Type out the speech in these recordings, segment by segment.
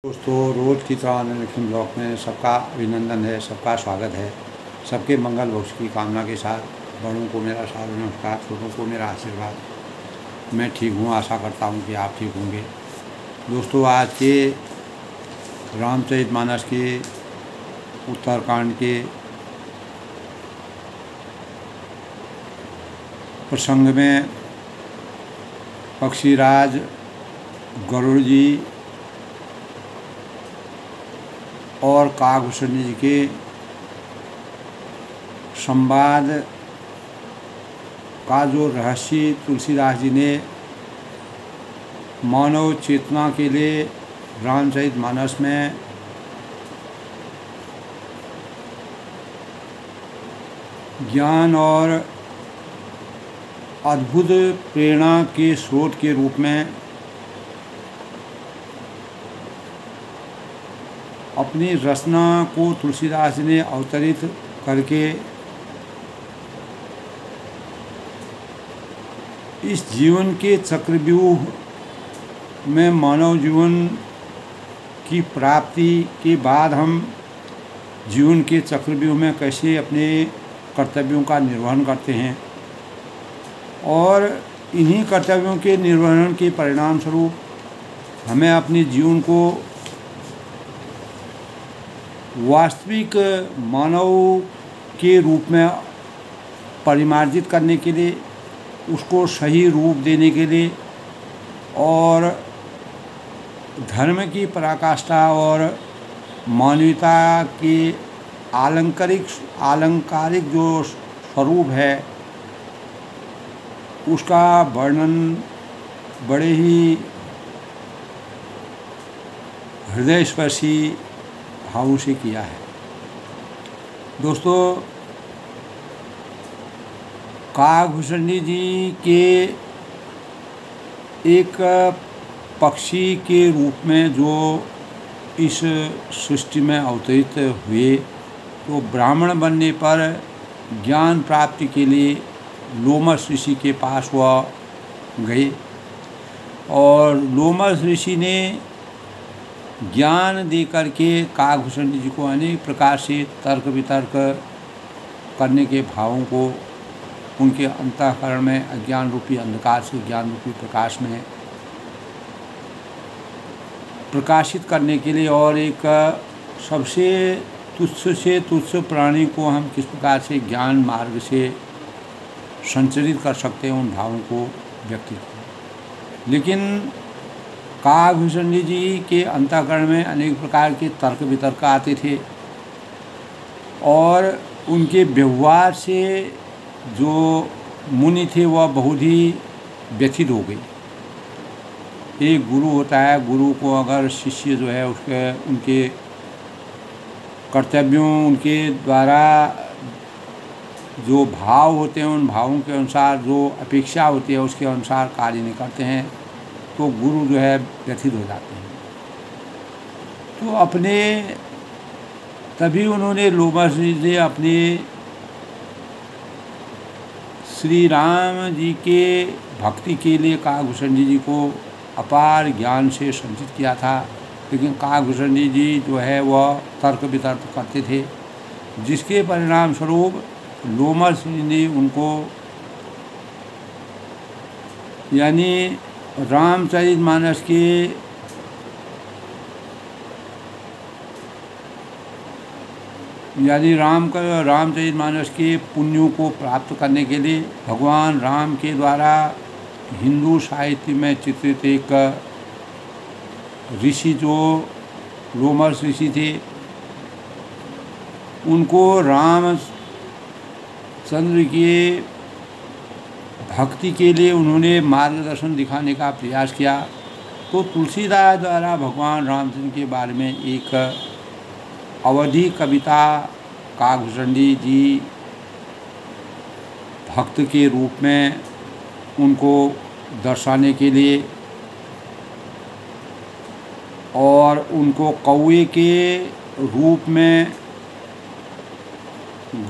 दोस्तों, रोज़ की तरह आनंद लक्ष्मी ब्लॉग में सबका अभिनंदन है, सबका स्वागत है। सबके मंगल भविष्य की कामना के साथ बड़ों को मेरा सादर नमस्कार, छोटों को मेरा आशीर्वाद। मैं ठीक हूँ, आशा करता हूँ कि आप ठीक होंगे। दोस्तों, आज के रामचरितमानस के उत्तरकांड के प्रसंग में पक्षीराज गरुड़ जी और काकभूषण जी के संवाद का जो रहस्य तुलसीदास जी ने मानव चेतना के लिए रामचरितमानस में ज्ञान और अद्भुत प्रेरणा के स्रोत के रूप में अपनी रचना को तुलसीदास जी ने अवतरित करके इस जीवन के चक्रव्यूह में मानव जीवन की प्राप्ति के बाद हम जीवन के चक्रव्यूह में कैसे अपने कर्तव्यों का निर्वहन करते हैं और इन्हीं कर्तव्यों के निर्वहन के परिणाम स्वरूप हमें अपने जीवन को वास्तविक मानव के रूप में परिमार्जित करने के लिए, उसको सही रूप देने के लिए और धर्म की पराकाष्ठा और मानवता के आलंकारिक जो स्वरूप है उसका वर्णन बड़े ही हृदयस्पर्शी भावों से किया है। दोस्तों, काकभूषण जी के एक पक्षी के रूप में जो इस सृष्टि में अवतरित हुए, तो ब्राह्मण बनने पर ज्ञान प्राप्ति के लिए लोमस ऋषि के पास वह गए और लोमस ऋषि ने ज्ञान दे करके काकभूषण जी को अनेक प्रकार से तर्क वितर्क करने के भावों को उनके अंतःकरण में अज्ञान रूपी अंधकार से ज्ञान रूपी प्रकाश में प्रकाशित करने के लिए और एक सबसे तुच्छ से तुच्छ प्राणी को हम किस प्रकार से ज्ञान मार्ग से संचरित कर सकते हैं, उन भावों को व्यक्त किया। लेकिन काकभूषण जी के अंतःकरण में अनेक प्रकार के तर्क वितर्क आते थे और उनके व्यवहार से जो मुनि थे वह बहुत ही व्यथित हो गई। एक गुरु होता है, गुरु को अगर शिष्य जो है उसके उनके कर्तव्यों, उनके द्वारा जो भाव होते हैं उन भावों के अनुसार जो अपेक्षा होती है उसके अनुसार कार्य नहीं करते हैं तो गुरु जो है व्यथित हो जाते हैं। तो तभी उन्होंने लोमस जी से अपने श्री राम जी के भक्ति के लिए काकभूषण जी को अपार ज्ञान से संचित किया था। लेकिन काकभूषण जी जो है वह तर्क वितर्क करते थे, जिसके परिणाम स्वरूप लोमस जी ने उनको यानी रामचरितमानस के रामचरितमानस के पुण्यों को प्राप्त करने के लिए भगवान राम के द्वारा हिंदू साहित्य में चित्रित एक ऋषि जो लोमस ऋषि थे, उनको रामचंद्र के भक्ति के लिए उन्होंने मार्गदर्शन दिखाने का प्रयास किया। तो तुलसीदास द्वारा भगवान रामचंद्र के बारे में एक अवधि कविता काकभूषण जी भक्त के रूप में उनको दर्शाने के लिए और उनको कौवे के रूप में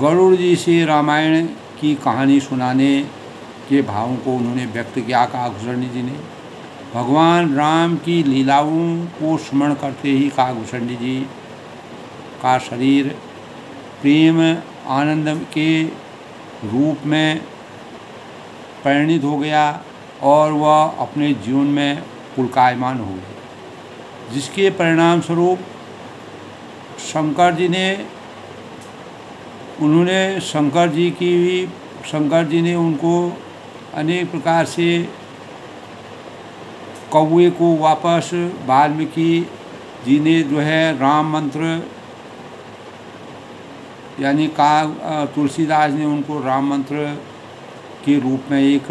गरुड़ जी से रामायण की कहानी सुनाने के भावों को उन्होंने व्यक्त किया काकभूषण जी ने। भगवान राम की लीलाओं को स्मरण करते ही काकभूषण जी का शरीर प्रेम आनंद के रूप में परिणित हो गया और वह अपने जीवन में पुलकायमान हो गए, जिसके परिणाम स्वरूप शंकर जी ने उनको अनेक प्रकार से कौवे को वापस वाल्मीकि जी ने जो है राम मंत्र यानी तुलसीदास ने उनको राम मंत्र के रूप में एक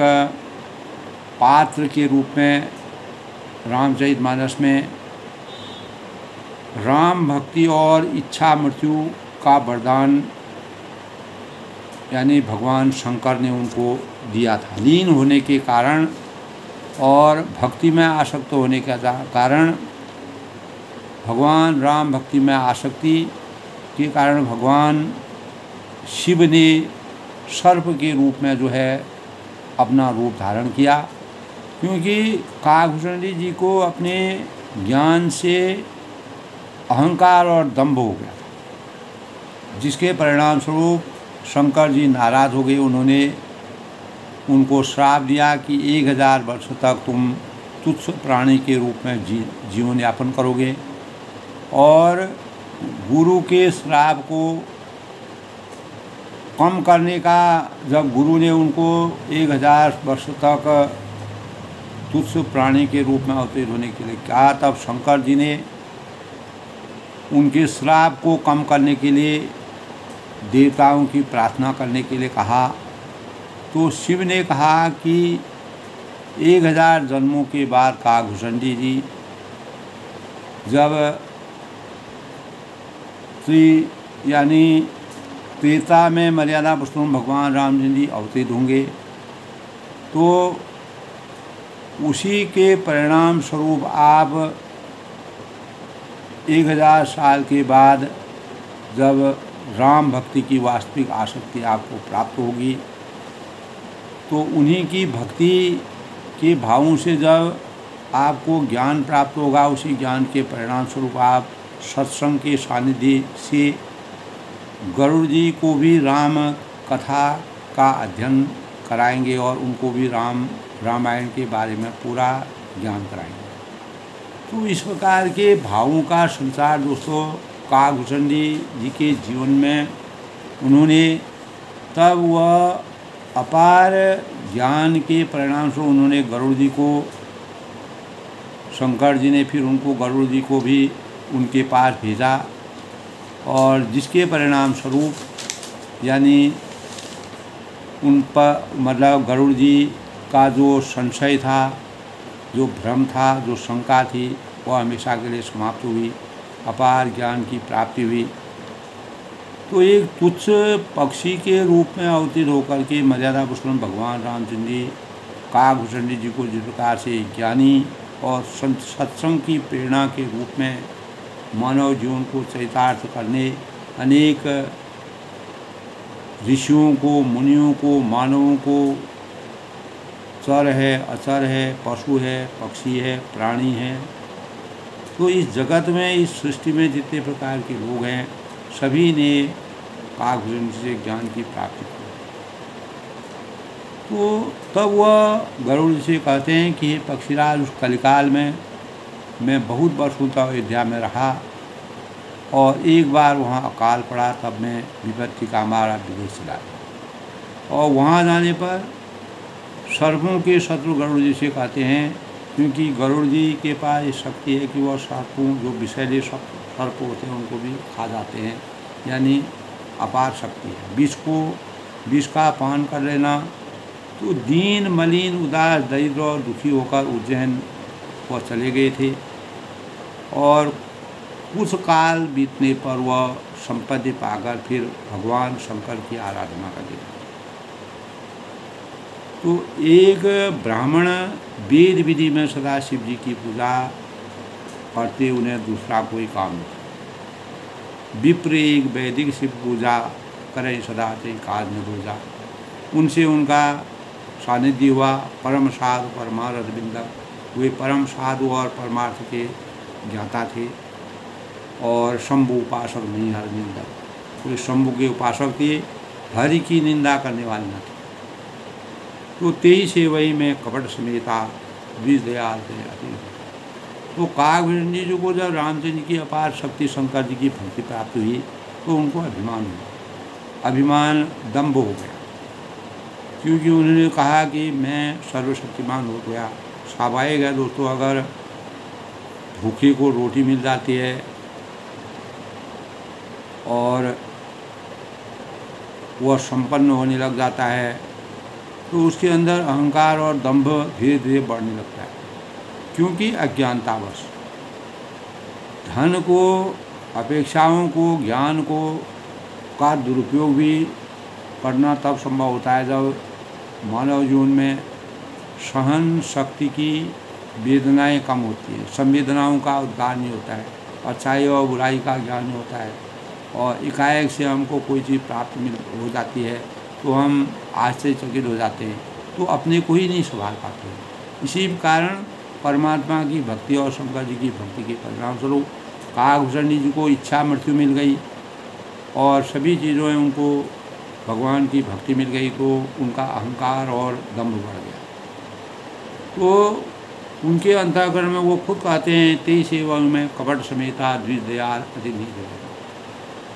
पात्र के रूप में रामचरितमानस में राम भक्ति और इच्छा मृत्यु का वरदान यानी भगवान शंकर ने उनको दिया था। लीन होने के कारण और भक्ति में आसक्त होने के कारण भगवान राम भक्ति में आसक्ति के कारण भगवान शिव ने सर्प के रूप में जो है अपना रूप धारण किया, क्योंकि काकभूषण जी को अपने ज्ञान से अहंकार और दंभ हो गया, जिसके परिणाम स्वरूप शंकर जी नाराज़ हो गए। उन्होंने उनको श्राप दिया कि 1000 वर्ष तक तुम तुच्छ प्राणी के रूप में जीवन यापन करोगे, और गुरु के श्राप को कम करने का जब गुरु ने उनको 1000 वर्ष तक तुच्छ प्राणी के रूप में अवतरित होने के लिए कहा, तब शंकर जी ने उनके श्राप को कम करने के लिए देवताओं की प्रार्थना करने के लिए कहा। तो शिव ने कहा कि 1000 जन्मों के बाद काकभूषण जी जब यानी त्रेता में मर्यादा पुरुषोत्तम भगवान राम जी अवतरित होंगे, तो उसी के परिणाम स्वरूप आप 1000 साल के बाद जब राम भक्ति की वास्तविक आसक्ति आपको प्राप्त होगी, तो उन्हीं की भक्ति के भावों से जब आपको ज्ञान प्राप्त होगा, उसी ज्ञान के परिणाम स्वरूप आप सत्संग के सानिध्य से गरुड़ जी को भी राम कथा का अध्ययन कराएंगे और उनको भी रामायण के बारे में पूरा ज्ञान कराएंगे। तो इस प्रकार के भावों का संचार दोस्तों काकभूषण जी के जीवन में उन्होंने तब वह अपार ज्ञान के परिणाम से उन्होंने गरुड़ जी को, शंकर जी ने फिर उनको गरुड़ जी को भी उनके पास भेजा, और जिसके परिणाम स्वरूप यानी उन पर मतलब गरुड़ जी का जो संशय था, जो भ्रम था, जो शंका थी, वह हमेशा के लिए समाप्त हुई, अपार ज्ञान की प्राप्ति हुई। तो एक तुच्छ पक्षी के रूप में अवतरित होकर के मर्यादा पुरुषोत्तम भगवान रामचंद्र जी काकभूषण जी को जिस प्रकार से ज्ञानी और सत्संग की प्रेरणा के रूप में मानव जीवन को चरितार्थ करने अनेक ऋषियों को, मुनियों को, मानवों को, चर है, अचर है, पशु है, पक्षी है, प्राणी है, तो इस जगत में, इस सृष्टि में जितने प्रकार के लोग हैं, सभी ने काकभूषण से ज्ञान की प्राप्ति की। तो तब वह गरुड़ जी से कहते हैं कि हे पक्षीराज, उस कलिकाल में मैं बहुत वर्षों तक अयोध्या में रहा और एक बार वहाँ अकाल पड़ा, तब मैं विपत्ति का मारा विदेश चला गया। और वहाँ जाने पर सर्पों के शत्रु गरुड़ जी से कहते हैं, क्योंकि गरुड़ जी के पास ये शक्ति है कि वह सर्पों, जो विषैले सर्प होते हैं, उनको भी खा जाते हैं, यानी अपार शक्ति है। विष का पान कर लेना। तो दीन, मलिन, उदास, दरिद्र और दुखी होकर उज्जैन वह चले गए थे, और कुछ काल बीतने पर वह संपत्ति पाकर फिर भगवान शंकर की आराधना करते थे। तो एक ब्राह्मण वेद विधि में सदा शिव जी की पूजा करते, उन्हें दूसरा कोई काम नहीं। विप्र एक वैदिक शिव पूजा करें सदा ते काज न दूजा। उनसे उनका सानिध्य हुआ। परम साधु परमारथ बिंदक वे परम साधु और परमार्थ के ज्ञाता थे और शंभु उपासक नहीं हर निंदक। वे शंभु के उपासक थे, हरि की निंदा करने वाले न थे। तो तेई से वही में कपट समेता द्विज दयाल थे अति। तो कागभूषण जी को जब रामचंद्र जी की अपार शक्ति शंकर जी की भक्ति प्राप्त हुई तो उनको अभिमान हुआ, अभिमान दम्भ हो गया, क्योंकि उन्होंने कहा कि मैं सर्वशक्तिमान हो गया। स्वाभाविक है दोस्तों, अगर भूखे को रोटी मिल जाती है और वह संपन्न होने लग जाता है तो उसके अंदर अहंकार और दंभ धीरे धीरे बढ़ने लगता है, क्योंकि अज्ञानतावश धन को, अपेक्षाओं को, ज्ञान को का दुरुपयोग भी करना तब संभव होता है जब मानव जीवन में सहन शक्ति की वेदनाएं कम होती है, संवेदनाओं का उद्गार नहीं होता है, अच्छाई और बुराई का ज्ञान नहीं होता है, और एकाएक से हमको कोई चीज़ प्राप्त हो जाती है तो हम आश्चर्यचकित हो जाते हैं, तो अपने को ही नहीं संभाल पाते हैं। इसी कारण परमात्मा की भक्ति और शंकर जी की भक्ति के परिणाम स्वरूप कागभूषण जी को इच्छा मृत्यु मिल गई और सभी चीज़ों में उनको भगवान की भक्ति मिल गई, तो उनका अहंकार और दम्भ बढ़ गया। तो उनके अंतःकरण में वो खुद कहते हैं, तेई सेवा में कपट समेता द्विज दयाल अति निज।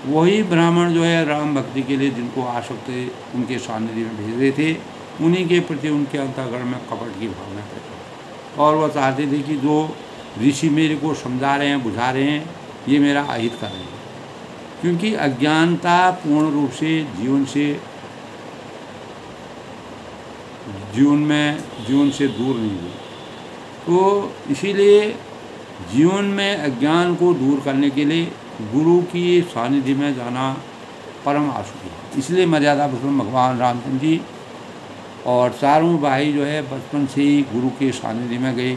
वही ब्राह्मण जो है राम भक्ति के लिए जिनको आसक्त उनके सानिध्य में भेज रहे थे, उन्हीं के प्रति उनके अंतःकरण में कपट की भावना थी और वह चाहते थे कि जो ऋषि मेरे को समझा रहे हैं, बुझा रहे हैं, ये मेरा अहित कर रहे हैं, क्योंकि अज्ञानता पूर्ण रूप से जीवन से दूर नहीं हुई। तो इसीलिए जीवन में अज्ञान को दूर करने के लिए गुरु की सानिध्य में जाना परम आवश्यक है। इसलिए मर्यादा पुरुषोत्तम भगवान रामचंद्र जी और चारों भाई जो है बचपन से ही गुरु के सानिध्य में गए,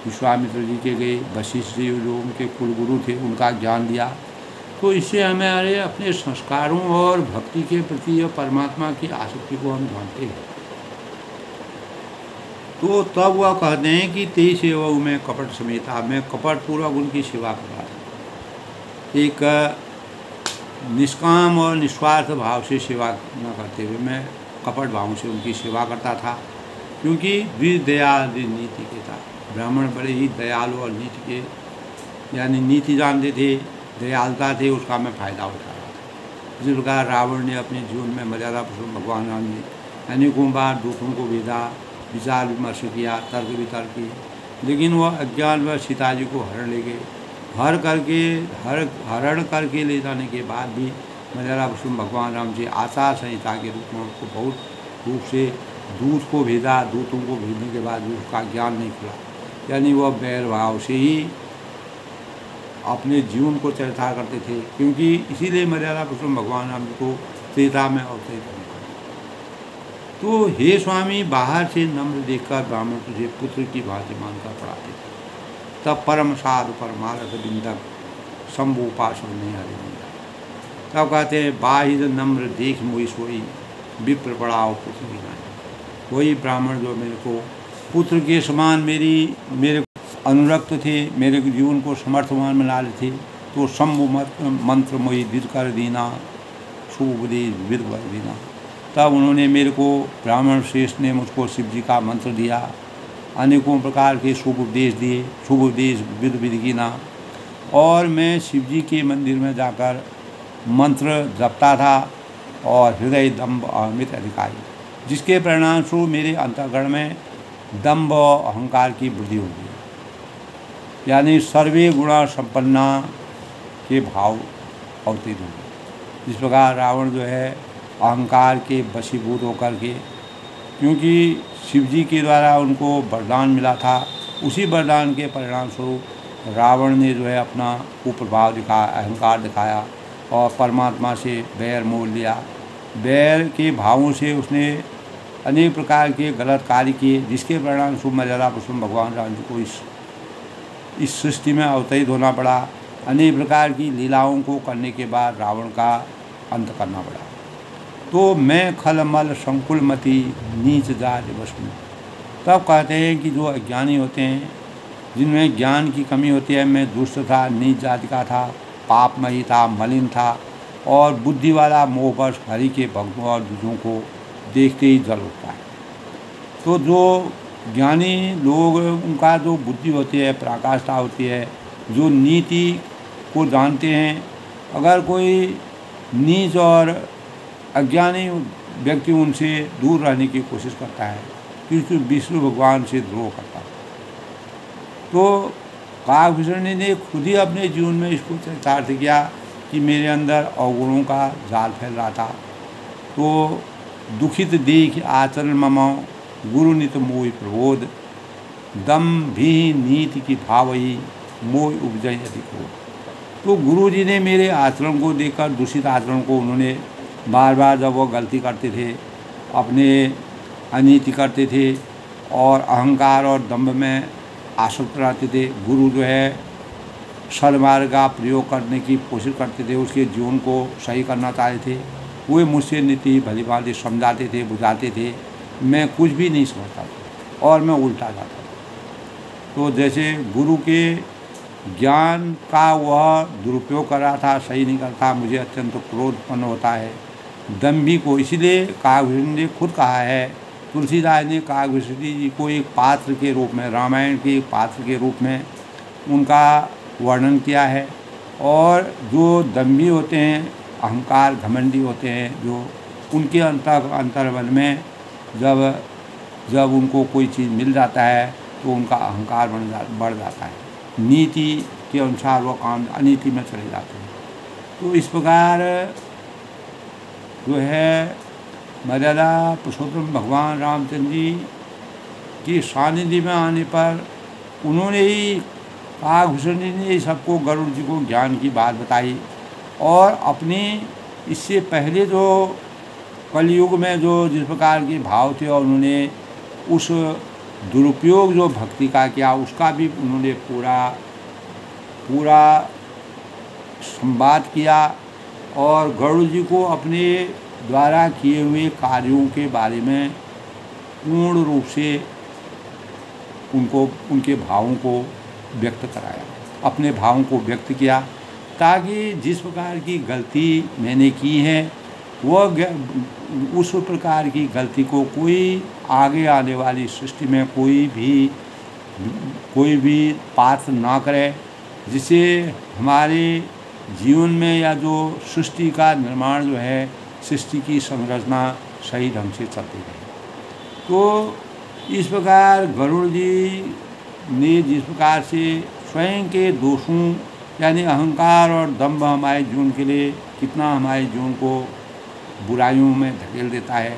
विश्वामित्र जी के गए, वशिष्ठ जी जो उनके कुलगुरु थे उनका ज्ञान लिया। तो इससे हमारे अपने संस्कारों और भक्ति के प्रति और परमात्मा की आसक्ति को हम जानते हैं। तो तब वह कहते हैं कि तेई सेवा में कपट समेता, मैं कपट पूर्वक उनकी सेवा कर रहा था। एक निष्काम और निस्वार्थ भाव से सेवा न करते हुए मैं कपट भाव से उनकी सेवा करता था, क्योंकि द्विज दयाल नीति के था। ब्राह्मण बड़े ही दयालु और नीति के यानी नीति जानते थे, दयालुता थे, उसका मैं फ़ायदा उठा रहा था। जिस प्रकार रावण ने अपने जीवन में मर्यादा पुरुषोत्तम भगवान राम ने अनेकों बार दूतों को भेजा, विचार विमर्श किया, तर्क वितर्क की, लेकिन वह अज्ञान व सीता जी को हरण ले गए। हरण करके ले जाने के बाद भी मर्यादा पुरुषोत्तम भगवान राम जी आचार संहिता के रूप में उसको बहुत रूप से दूत को भेजा। दूतों को भेजने के बाद भी उसका ज्ञान नहीं खुला, यानी वह बैर भाव से ही अपने जीवन को चरितार्थ करते थे, क्योंकि इसीलिए मर्यादा पुरुषोत्तम भगवान राम जी को त्रेता में अवतरित करना पड़ा। तो हे स्वामी, बाहर से नम्र देखकर ब्राह्मण तुझे पुत्र की भांति मानकर पढ़ाते थे, तब परम साधु परमार्थ बिंदक शंभु उपासक नहीं हरे निंदक। तब कहते हैं, बाहिर नम्र देख मोई सोई विप्र पढ़ाओ पुत्र की नाई। वही ब्राह्मण जो मेरे को पुत्र के समान मेरे अनुरक्त थे, मेरे जीवन को समर्थवान बना रहे थे, तो शंभु मंत्र मोई दिल कर दीना, शुभ उपदेश विद वर दीना। तब उन्होंने मेरे को, ब्राह्मण श्रेष्ठ ने मुझको शिव जी का मंत्र दिया, अनेकों प्रकार के शुभ उपदेश दिए, शुभ उपदेश विद विधि कीना, और मैं शिव जी के मंदिर में जाकर मंत्र जपता था और हृदय दम्भ अहमित अधिकारी, जिसके परिणाम स्वरूप मेरे अंतःकरण में दम्भ और अहंकार की वृद्धि होगी, यानी सर्वे गुणा संपन्ना के भाव अवतीर्ण होंगे। जिस प्रकार रावण जो है अहंकार के वशीभूत होकर के, क्योंकि शिव जी के द्वारा उनको वरदान मिला था, उसी वरदान के परिणाम स्वरूप रावण ने जो है अपना कुप्रभाव दिखाया, अहंकार दिखाया और परमात्मा से बैर मोल लिया। बैर के भावों से उसने अनेक प्रकार के गलत कार्य किए, जिसके परिणाम स्वरूप मर्यादा पुरुषोत्तम भगवान राम जी को इस सृष्टि में अवतरित होना पड़ा। अनेक प्रकार की लीलाओं को करने के बाद रावण का अंत करना पड़ा। तो मैं खलमल संकुलमती नीच जात वश में, तब कहते हैं कि जो अज्ञानी होते हैं, जिनमें ज्ञान की कमी होती है, मैं दुष्ट था, नीच जाति का था, पापमयी था, मलिन था, और बुद्धि वाला मोहवश हरि के भक्तों और दूसरों को देखते ही जल उठता है। तो जो ज्ञानी लोग, उनका जो बुद्धि होती है, पराकाष्ठा होती है, जो नीति को जानते हैं। अगर कोई नीच और अज्ञानी व्यक्ति उनसे दूर रहने की कोशिश करता है, क्योंकि विष्णु भगवान से द्रोह करता है। तो काकभूषणी ने खुद ही अपने जीवन में इसको चरितार्थ किया कि मेरे अंदर अवगुणों का जाल फैल रहा था। तो दुखित देख आचरण मम गुरु नित मोहि प्रबोध, दम भी नीति की भावई मोह उपजय अधिक हो। तो गुरु जी ने मेरे आचरण को देखकर, दूषित आचरण को, उन्होंने बार बार जब वो गलती करते थे, अपने अनीति करते थे और अहंकार और दंभ में आसक्त रहते थे, गुरु जो है सन्मार्ग का प्रयोग करने की कोशिश करते थे, उसके जीवन को सही करना चाहते थे। वे मुझसे नीति भली भांति समझाते थे, बुझाते थे, मैं कुछ भी नहीं समझता था और मैं उल्टा जाता था। तो जैसे गुरु के ज्ञान का वह दुरुपयोग कर रहा था, सही नहीं करता, मुझे अत्यंत क्रोध उत्पन्न होता है, दम्भी को। इसलिए काकभूषणी ने खुद कहा है, तुलसीदास ने काकभूषणी जी को एक पात्र के रूप में, रामायण के एक पात्र के रूप में उनका वर्णन किया है। और जो दम्भी होते हैं, अहंकार घमंडी होते हैं, जो उनके अंतर्बल में जब उनको कोई चीज़ मिल जाता है तो उनका अहंकार बढ़ जाता है, नीति के अनुसार वो काम अनीति में चले जाते हैं। तो इस प्रकार जो है मर्यादा पुरुषोत्तम भगवान रामचंद्र जी की सानिध्य में आने पर उन्होंने ही, काकभूषणी ने सबको गरुड़ जी को ज्ञान की बात बताई। और अपने इससे पहले जो कलयुग में जो जिस प्रकार के भाव थे, और उन्होंने उस दुरुपयोग जो भक्ति का किया, उसका भी उन्होंने पूरा संवाद किया। और गरुड़ जी को अपने द्वारा किए हुए कार्यों के बारे में पूर्ण रूप से उनके भावों को व्यक्त कराया, अपने भावों को व्यक्त किया, ताकि जिस प्रकार की गलती मैंने की है वह उस प्रकार की गलती को कोई आगे आने वाली सृष्टि में कोई भी पात्र ना करे, जिससे हमारे जीवन में या जो सृष्टि का निर्माण जो है, सृष्टि की संरचना सही ढंग से चलती रहे। तो इस प्रकार गरुड़ जी ने जिस प्रकार से स्वयं के दोषों यानी अहंकार और दंभ हमारे जीवन के लिए कितना हमारे जीवन को बुराइयों में धकेल देता है,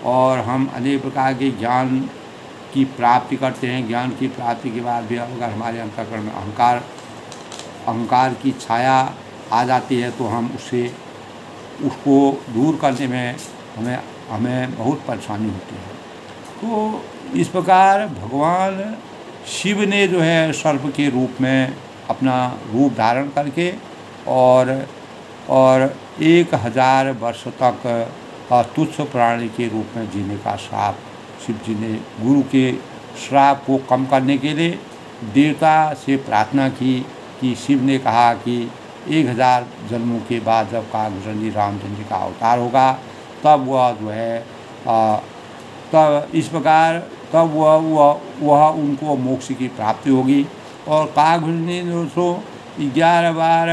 और हम अनेक प्रकार के ज्ञान की प्राप्ति करते हैं। ज्ञान की प्राप्ति के बाद भी अगर हमारे अंतःकरण में अहंकार की छाया आ जाती है तो हम उसको दूर करने में हमें बहुत परेशानी होती है। तो इस प्रकार भगवान शिव ने जो है सर्प के रूप में अपना रूप धारण करके और 1000 वर्ष तक तुच्छ प्राणी के रूप में जीने का श्राप शिव जी ने, गुरु के श्राप को कम करने के लिए देवता से प्रार्थना की कि शिव ने कहा कि 1000 जन्मों के बाद जब काकभूषणी रामचंद्र जी का अवतार होगा तब वह जो है तब इस प्रकार तब वह उनको मोक्ष की प्राप्ति होगी। और काकभूषणी ने 11 बार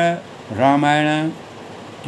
रामायण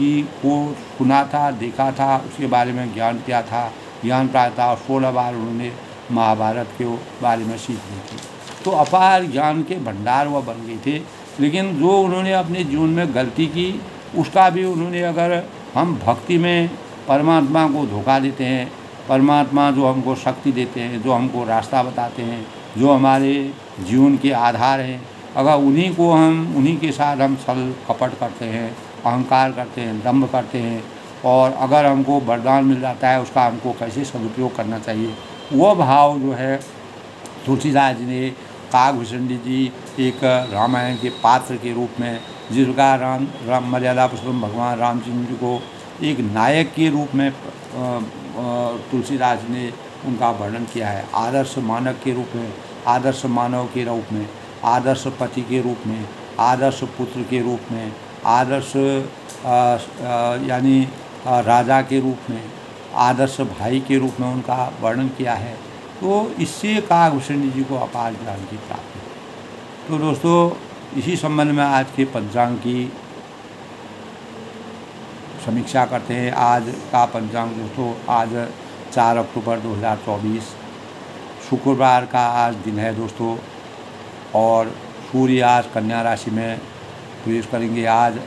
को सुना था, देखा था, उसके बारे में ज्ञान किया था, ज्ञान प्राप्त था, और 16 बार उन्होंने महाभारत के बारे में सीख ली थी। तो अपार ज्ञान के भंडार वह बन गए थे। लेकिन जो उन्होंने अपने जीवन में गलती की उसका भी उन्होंने, अगर हम भक्ति में परमात्मा को धोखा देते हैं, परमात्मा जो हमको शक्ति देते हैं, जो हमको रास्ता बताते हैं, जो हमारे जीवन के आधार हैं, अगर उन्हीं के साथ हम छल कपट करते हैं, अहंकार करते हैं, दंभ करते हैं, और अगर हमको वरदान मिल जाता है उसका हमको कैसे सदुपयोग करना चाहिए, वो भाव जो है तुलसीदास जी ने काकभूषणी जी एक रामायण के पात्र के रूप में, जिस प्रकार राम मर्यादा पुरुषोत्तम भगवान रामचंद्र जी को एक नायक के रूप में तुलसीदास ने उनका वर्णन किया है। आदर्श मानव के रूप में, आदर्श मानव के रूप में, आदर्श पति के रूप में, आदर्श पुत्र के रूप में, आदर्श यानी राजा के रूप में, आदर्श भाई के रूप में उनका वर्णन किया है। तो इससे काकभूषणी जी को अपार ज्ञान की प्राप्ति है। तो दोस्तों, इसी संबंध में आज के पंचांग की समीक्षा करते हैं। आज का पंचांग दोस्तों, आज 4 अक्टूबर 2024 शुक्रवार का आज दिन है दोस्तों। और सूर्य आज कन्या राशि में प्रवेश करेंगे। आज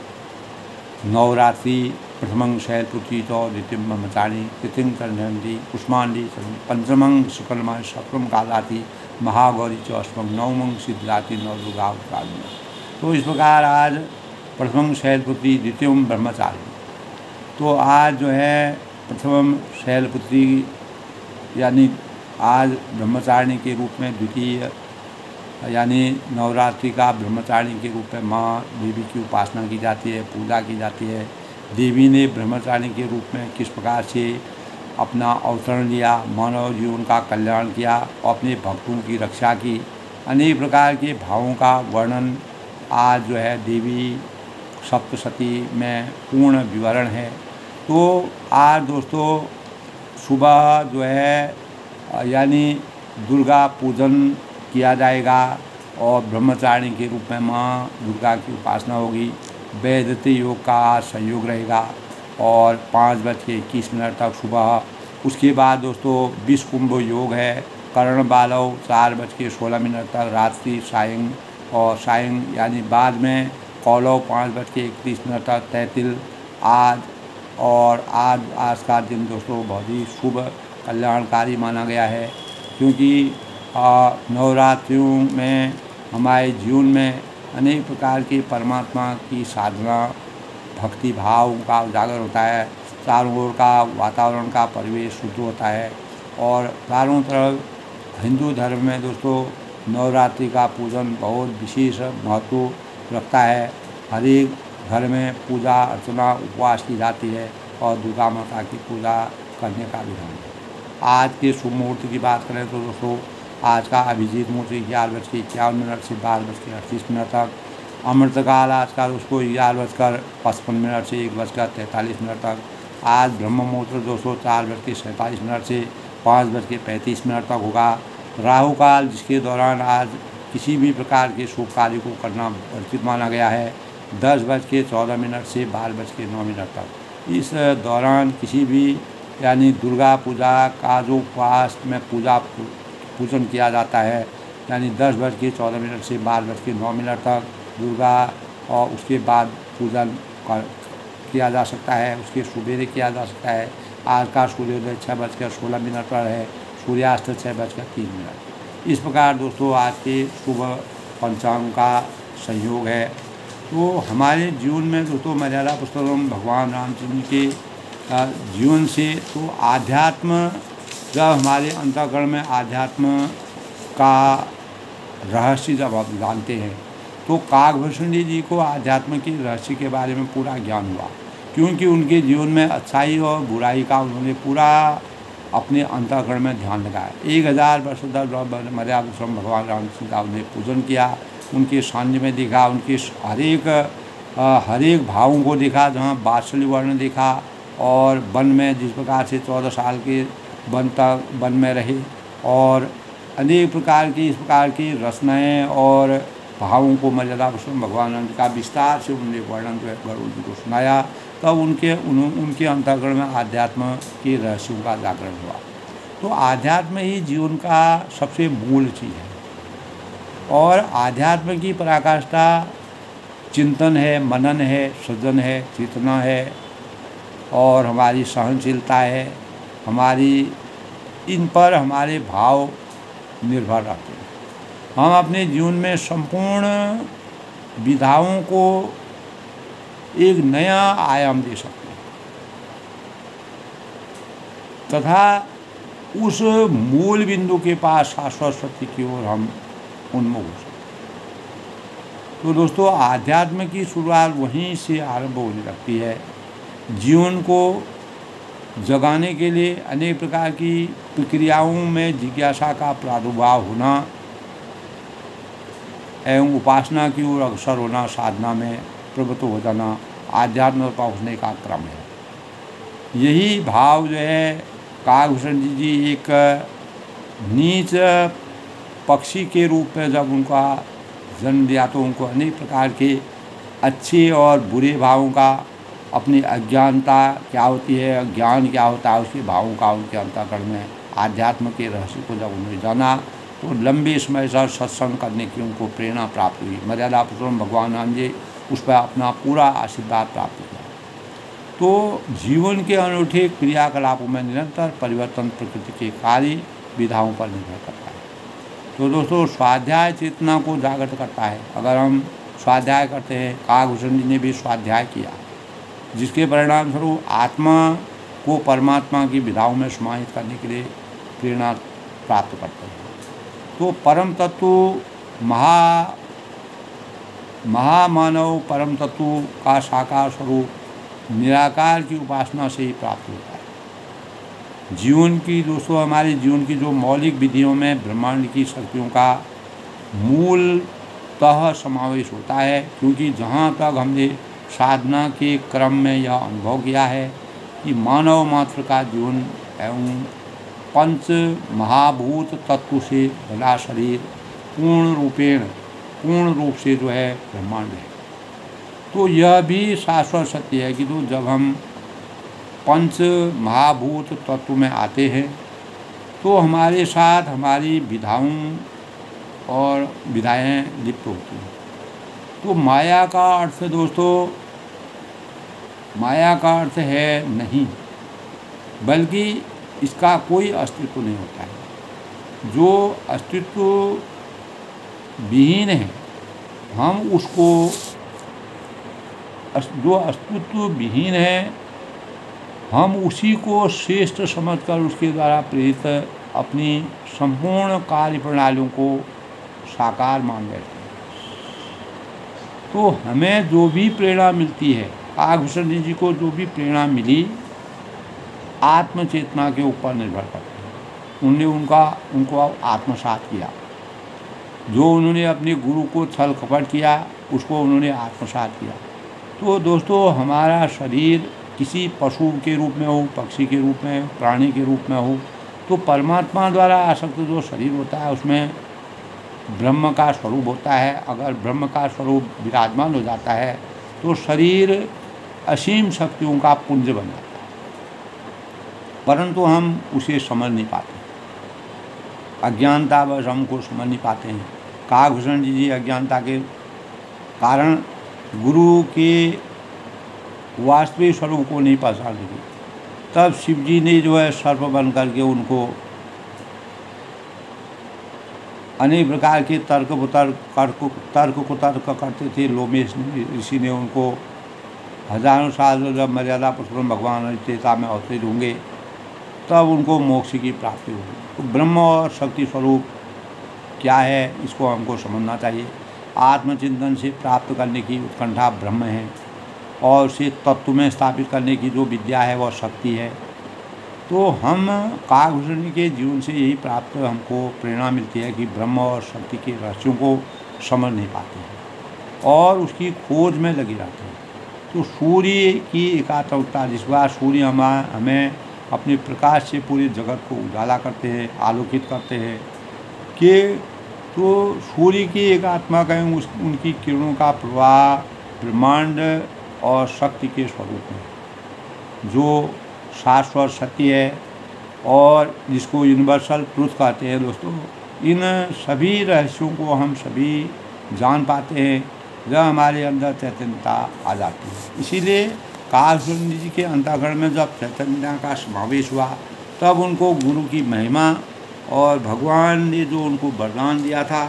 नवरात्रि प्रथमं शैलपुत्री तो द्वितीयं ब्रह्मचारिणी तृतीयं चंद्रहंती कुष्मांडी पंचमं शुक्लमां सप्तमं कालाती महागौरी च अष्टमं नवमं सिद्धिदात्री नवदुर्गा उत्कालिनी। तो इस प्रकार आज प्रथमं शैलपुत्री द्वितीयं ब्रह्मचारिणी। तो आज जो है प्रथम शैलपुत्री यानी आज ब्रह्मचारिणी के रूप में, द्वितीय यानी नवरात्रि का ब्रह्मचारिणी के रूप में माँ देवी की उपासना की जाती है, पूजा की जाती है। देवी ने ब्रह्मचारिणी के रूप में किस प्रकार से अपना अवतरण लिया, मानव जीवन का कल्याण किया और अपने भक्तों की रक्षा की, अनेक प्रकार के भावों का वर्णन आज जो है देवी सप्तशती में पूर्ण विवरण है। तो आज दोस्तों सुबह जो है यानी दुर्गा पूजन किया जाएगा और ब्रह्मचारिणी के रूप में माँ दुर्गा की उपासना होगी। वैदिक योग का आज संयोग रहेगा और 5:21 तक सुबह। उसके बाद दोस्तों विषकुंभ योग है, कर्ण बालव 4:16 तक रात्रि सायं, और सायं यानी बाद में कौलव 5:31 तक तैतिल आज। और आज का दिन दोस्तों बहुत ही शुभ कल्याणकारी माना गया है, क्योंकि नवरात्रियों में हमारे जीवन में अनेक प्रकार की परमात्मा की साधना, भक्ति भाव का उजागर होता है। चारों ओर का वातावरण का परिवेश शुद्ध होता है और चारों तरफ हिंदू धर्म में दोस्तों नवरात्रि का पूजन बहुत विशेष महत्व रखता है। हर एक घर में पूजा अर्चना उपवास की जाती है और दुर्गा माता की पूजा करने का विधान है। आज के शुभ मुहूर्त की बात करें तो दोस्तों आज का अभिजीत मुहूर्त 11:51 से 12:38 तक। अमृतकाल आज का दोस्तों 11:55 से 1:43 तक। आज ब्रह्म मुहूर्त दोस्तों 4:47 से 5:35 तक होगा। राहु काल जिसके दौरान आज किसी भी प्रकार के शुभ कार्य को करना वर्जित माना गया है 10:14 से 12:09 तक। इस दौरान किसी भी यानी दुर्गा पूजा का जो उपवास में पूजन किया जाता है यानी 10:14 से 12:09 तक दुर्गा, और उसके बाद पूजन किया जा सकता है, उसके सुबेरे किया जा सकता है। आज का सूर्योदय 6:16 पर है, सूर्यास्त 6:03। इस प्रकार दोस्तों आज के शुभ पंचांग का संयोग है। तो हमारे जीवन में दोस्तों मर्यादा पुरुषोत्तम भगवान रामचंद्र के जीवन से तो आध्यात्म, जब हमारे अंतःकरण में आध्यात्म का रहस्य जब आप जानते हैं तो काकभूषणी जी को आध्यात्म के रहस्य के बारे में पूरा ज्ञान हुआ, क्योंकि उनके जीवन में अच्छाई और बुराई का उन्होंने पूरा अपने अंतःकरण में ध्यान लगाया। 1000 वर्ष तक मर्यादा पुरुषोत्तम भगवान रामचंद्र का उन्हें पूजन किया, उनके सान्निध्य में देखा, उनके हर एक भावों को देखा, जहाँ वात्सल्य वर्ण देखा। और वन में जिस प्रकार से 14 साल के वन में रहे और अनेक प्रकार की इस प्रकार की रचनाएँ और भावों को मर्यादा पुरुषोत्तम भगवान राम का विस्तार से उन्होंने वर्णन जो है गरुड़ जी को सुनाया। तब उनके अंतःकरण में आध्यात्म के रहस्यों का जागरण हुआ। तो आध्यात्म ही जीवन का सबसे मूल चीज़ है और आध्यात्म की पराकाष्ठा चिंतन है, मनन है, सृजन है, चेतना है और हमारी सहनशीलता है। हमारी इन पर हमारे भाव निर्भर रहते हैं। हम अपने जीवन में संपूर्ण विधाओं को एक नया आयाम दे सकते हैं तथा उस मूल बिंदु के पास शाश्वत सत्य की ओर हम उन्मुख हो सकते हैं। तो दोस्तों आध्यात्म की शुरुआत वहीं से आरंभ होने लगती है। जीवन को जगाने के लिए अनेक प्रकार की प्रक्रियाओं में जिज्ञासा का प्रादुर्भाव होना एवं उपासना की ओर अग्रसर होना, साधना में प्रवृत्त हो जाना आध्यात्म पर पहुँचने का क्रम है। यही भाव जो है काकभूषण जी एक नीच पक्षी के रूप में जब उनका जन्म दिया तो उनको अनेक प्रकार के अच्छे और बुरे भावों का, अपनी अज्ञानता क्या होती है, ज्ञान क्या होता है, उसके भावों का उनके अंतःकरण में आध्यात्म के रहस्य को जब उन्होंने जाना तो लंबे समय से सत्संग करने की उनको प्रेरणा प्राप्त हुई। मर्यादा पुरुषोत्तम भगवान राम जी उस पर अपना पूरा आशीर्वाद प्राप्त किया। तो जीवन के अनूठे क्रियाकलापों में निरंतर परिवर्तन प्रकृति के कार्य विधाओं पर निर्भर करता है। तो दोस्तों, स्वाध्याय चेतना को जागृत करता है। अगर हम स्वाध्याय करते हैं, काकभूषण जी ने भी स्वाध्याय किया, जिसके परिणाम स्वरूप आत्मा को परमात्मा की विधाओं में समाहित करने के लिए प्रेरणा प्राप्त करते हैं। तो परम तत्व महामानव परम तत्व का साकार स्वरूप निराकार की उपासना से ही प्राप्त होता है। जीवन की दोस्तों, हमारे जीवन की जो मौलिक विधियों में ब्रह्मांड की शक्तियों का मूलतः समावेश होता है, क्योंकि जहाँ तक हमने साधना के क्रम में यह अनुभव किया है कि मानव मात्र का जीवन एवं पंच महाभूत तत्व से बना शरीर पूर्ण रूप से जो है ब्रह्मांड है। तो यह भी शाश्वत सत्य है कि तो जब हम पंच महाभूत तत्व में आते हैं तो हमारे साथ हमारी विधाओं और विधाएं लिप्त होती हैं। तो माया का अर्थ दोस्तों, माया का अर्थ है नहीं, बल्कि इसका कोई अस्तित्व नहीं होता है। जो अस्तित्व विहीन है, हम उसको, जो अस्तित्व विहीन है, हम उसी को श्रेष्ठ समझकर उसके द्वारा प्रेरित अपनी संपूर्ण कार्य प्रणालियों को साकार मान बैठते हैं। तो हमें जो भी प्रेरणा मिलती है, काकभूषण जी को जो भी प्रेरणा मिली, आत्मचेतना के ऊपर निर्भर करती है। उनने उनको आत्मसात किया। जो उन्होंने अपने गुरु को छल कपट किया, उसको उन्होंने आत्मसात किया। तो दोस्तों, हमारा शरीर किसी पशु के रूप में हो, पक्षी के रूप में, प्राणी के रूप में हो, तो परमात्मा द्वारा आसक्त जो शरीर होता है उसमें ब्रह्म का स्वरूप होता है। अगर ब्रह्म का स्वरूप विराजमान हो जाता है तो शरीर असीम शक्तियों का पुंज बन जाता है, परंतु हम उसे समझ नहीं पाते। अज्ञानतावश हमको समझ नहीं पाते हैं। काकभूषण जी अज्ञानता के कारण गुरु के वास्तविक स्वरूप को नहीं पहचान सके। तब शिव जी ने जो है सर्प बन करके उनको अनेक प्रकार के तर्क को तर्क करते थे। लोमेश ऋषि ने उनको हजारों साल जब मर्यादा पुरुषोत्तम भगवान चेता में अवतरित होंगे तब उनको मोक्ष की प्राप्ति होगी। तो ब्रह्म और शक्ति स्वरूप क्या है, इसको हमको समझना चाहिए। आत्मचिंतन से प्राप्त करने की उत्कंठा ब्रह्म है और उसे तत्व में स्थापित करने की जो विद्या है वह शक्ति है। तो हम काकभूषण के जीवन से यही प्राप्त हमको प्रेरणा मिलती है कि ब्रह्म और शक्ति के रहस्यों को समझ नहीं पाते हैं और उसकी खोज में लगे रहते हैं। तो सूर्य की एकात्मकता, जिस बार सूर्य हमें अपने प्रकाश से पूरे जगत को उजाला करते हैं, आलोकित करते हैं, कि तो सूर्य की एकात्मा का उनकी किरणों का प्रवाह ब्रह्मांड और शक्ति के स्वरूप में जो शाश्वत सत्य है और जिसको यूनिवर्सल ट्रुथ कहते हैं। दोस्तों, इन सभी रहस्यों को हम सभी जान पाते हैं जब हमारे अंदर चैतन्यता आ जाती है। इसीलिए काकभूषण जी के अंतःकरण में जब चैतन्यता का समावेश हुआ तब उनको गुरु की महिमा और भगवान ने जो उनको वरदान दिया था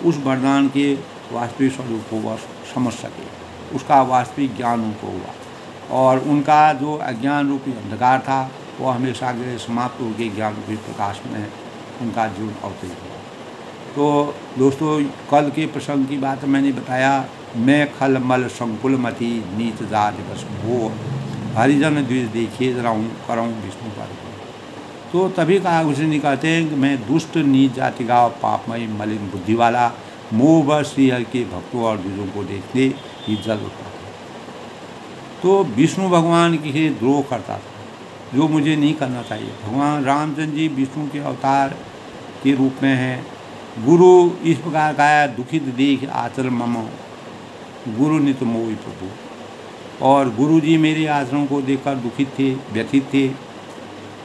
उस वरदान के वास्तविक स्वरूप को वह समझ सके, उसका वास्तविक ज्ञान उनको हुआ और उनका जो अज्ञान रूपी अंधकार था वह हमेशा के लिए समाप्त हो गई। ज्ञान रूपी प्रकाश में उनका जीवन अवतरित हुआ। तो दोस्तों, कल के प्रसंग की बात मैंने बताया, मैं खल मल संकुल मति नीच जात बस भो। हरिजन द्वेष देखिए रहूँ कराऊँ विष्णु पर। तो तभी कहा उसे नहीं कहते हैं कि मैं दुष्ट नीच जाति का पापमय मलिन बुद्धि वाला मोह बस श्रीहरि के भक्तों और द्विजों को देखते ही जल उठता था। तो विष्णु भगवान की द्रोह करता था, जो मुझे नहीं करना चाहिए। भगवान रामचंद्र जी विष्णु के अवतार के रूप में हैं। गुरु इस प्रकार का है, दुखित देख आचरण मम गुरु नित मोहि प्रभु। और गुरु जी मेरे आचरण को देखकर दुखित थे, व्यथित थे।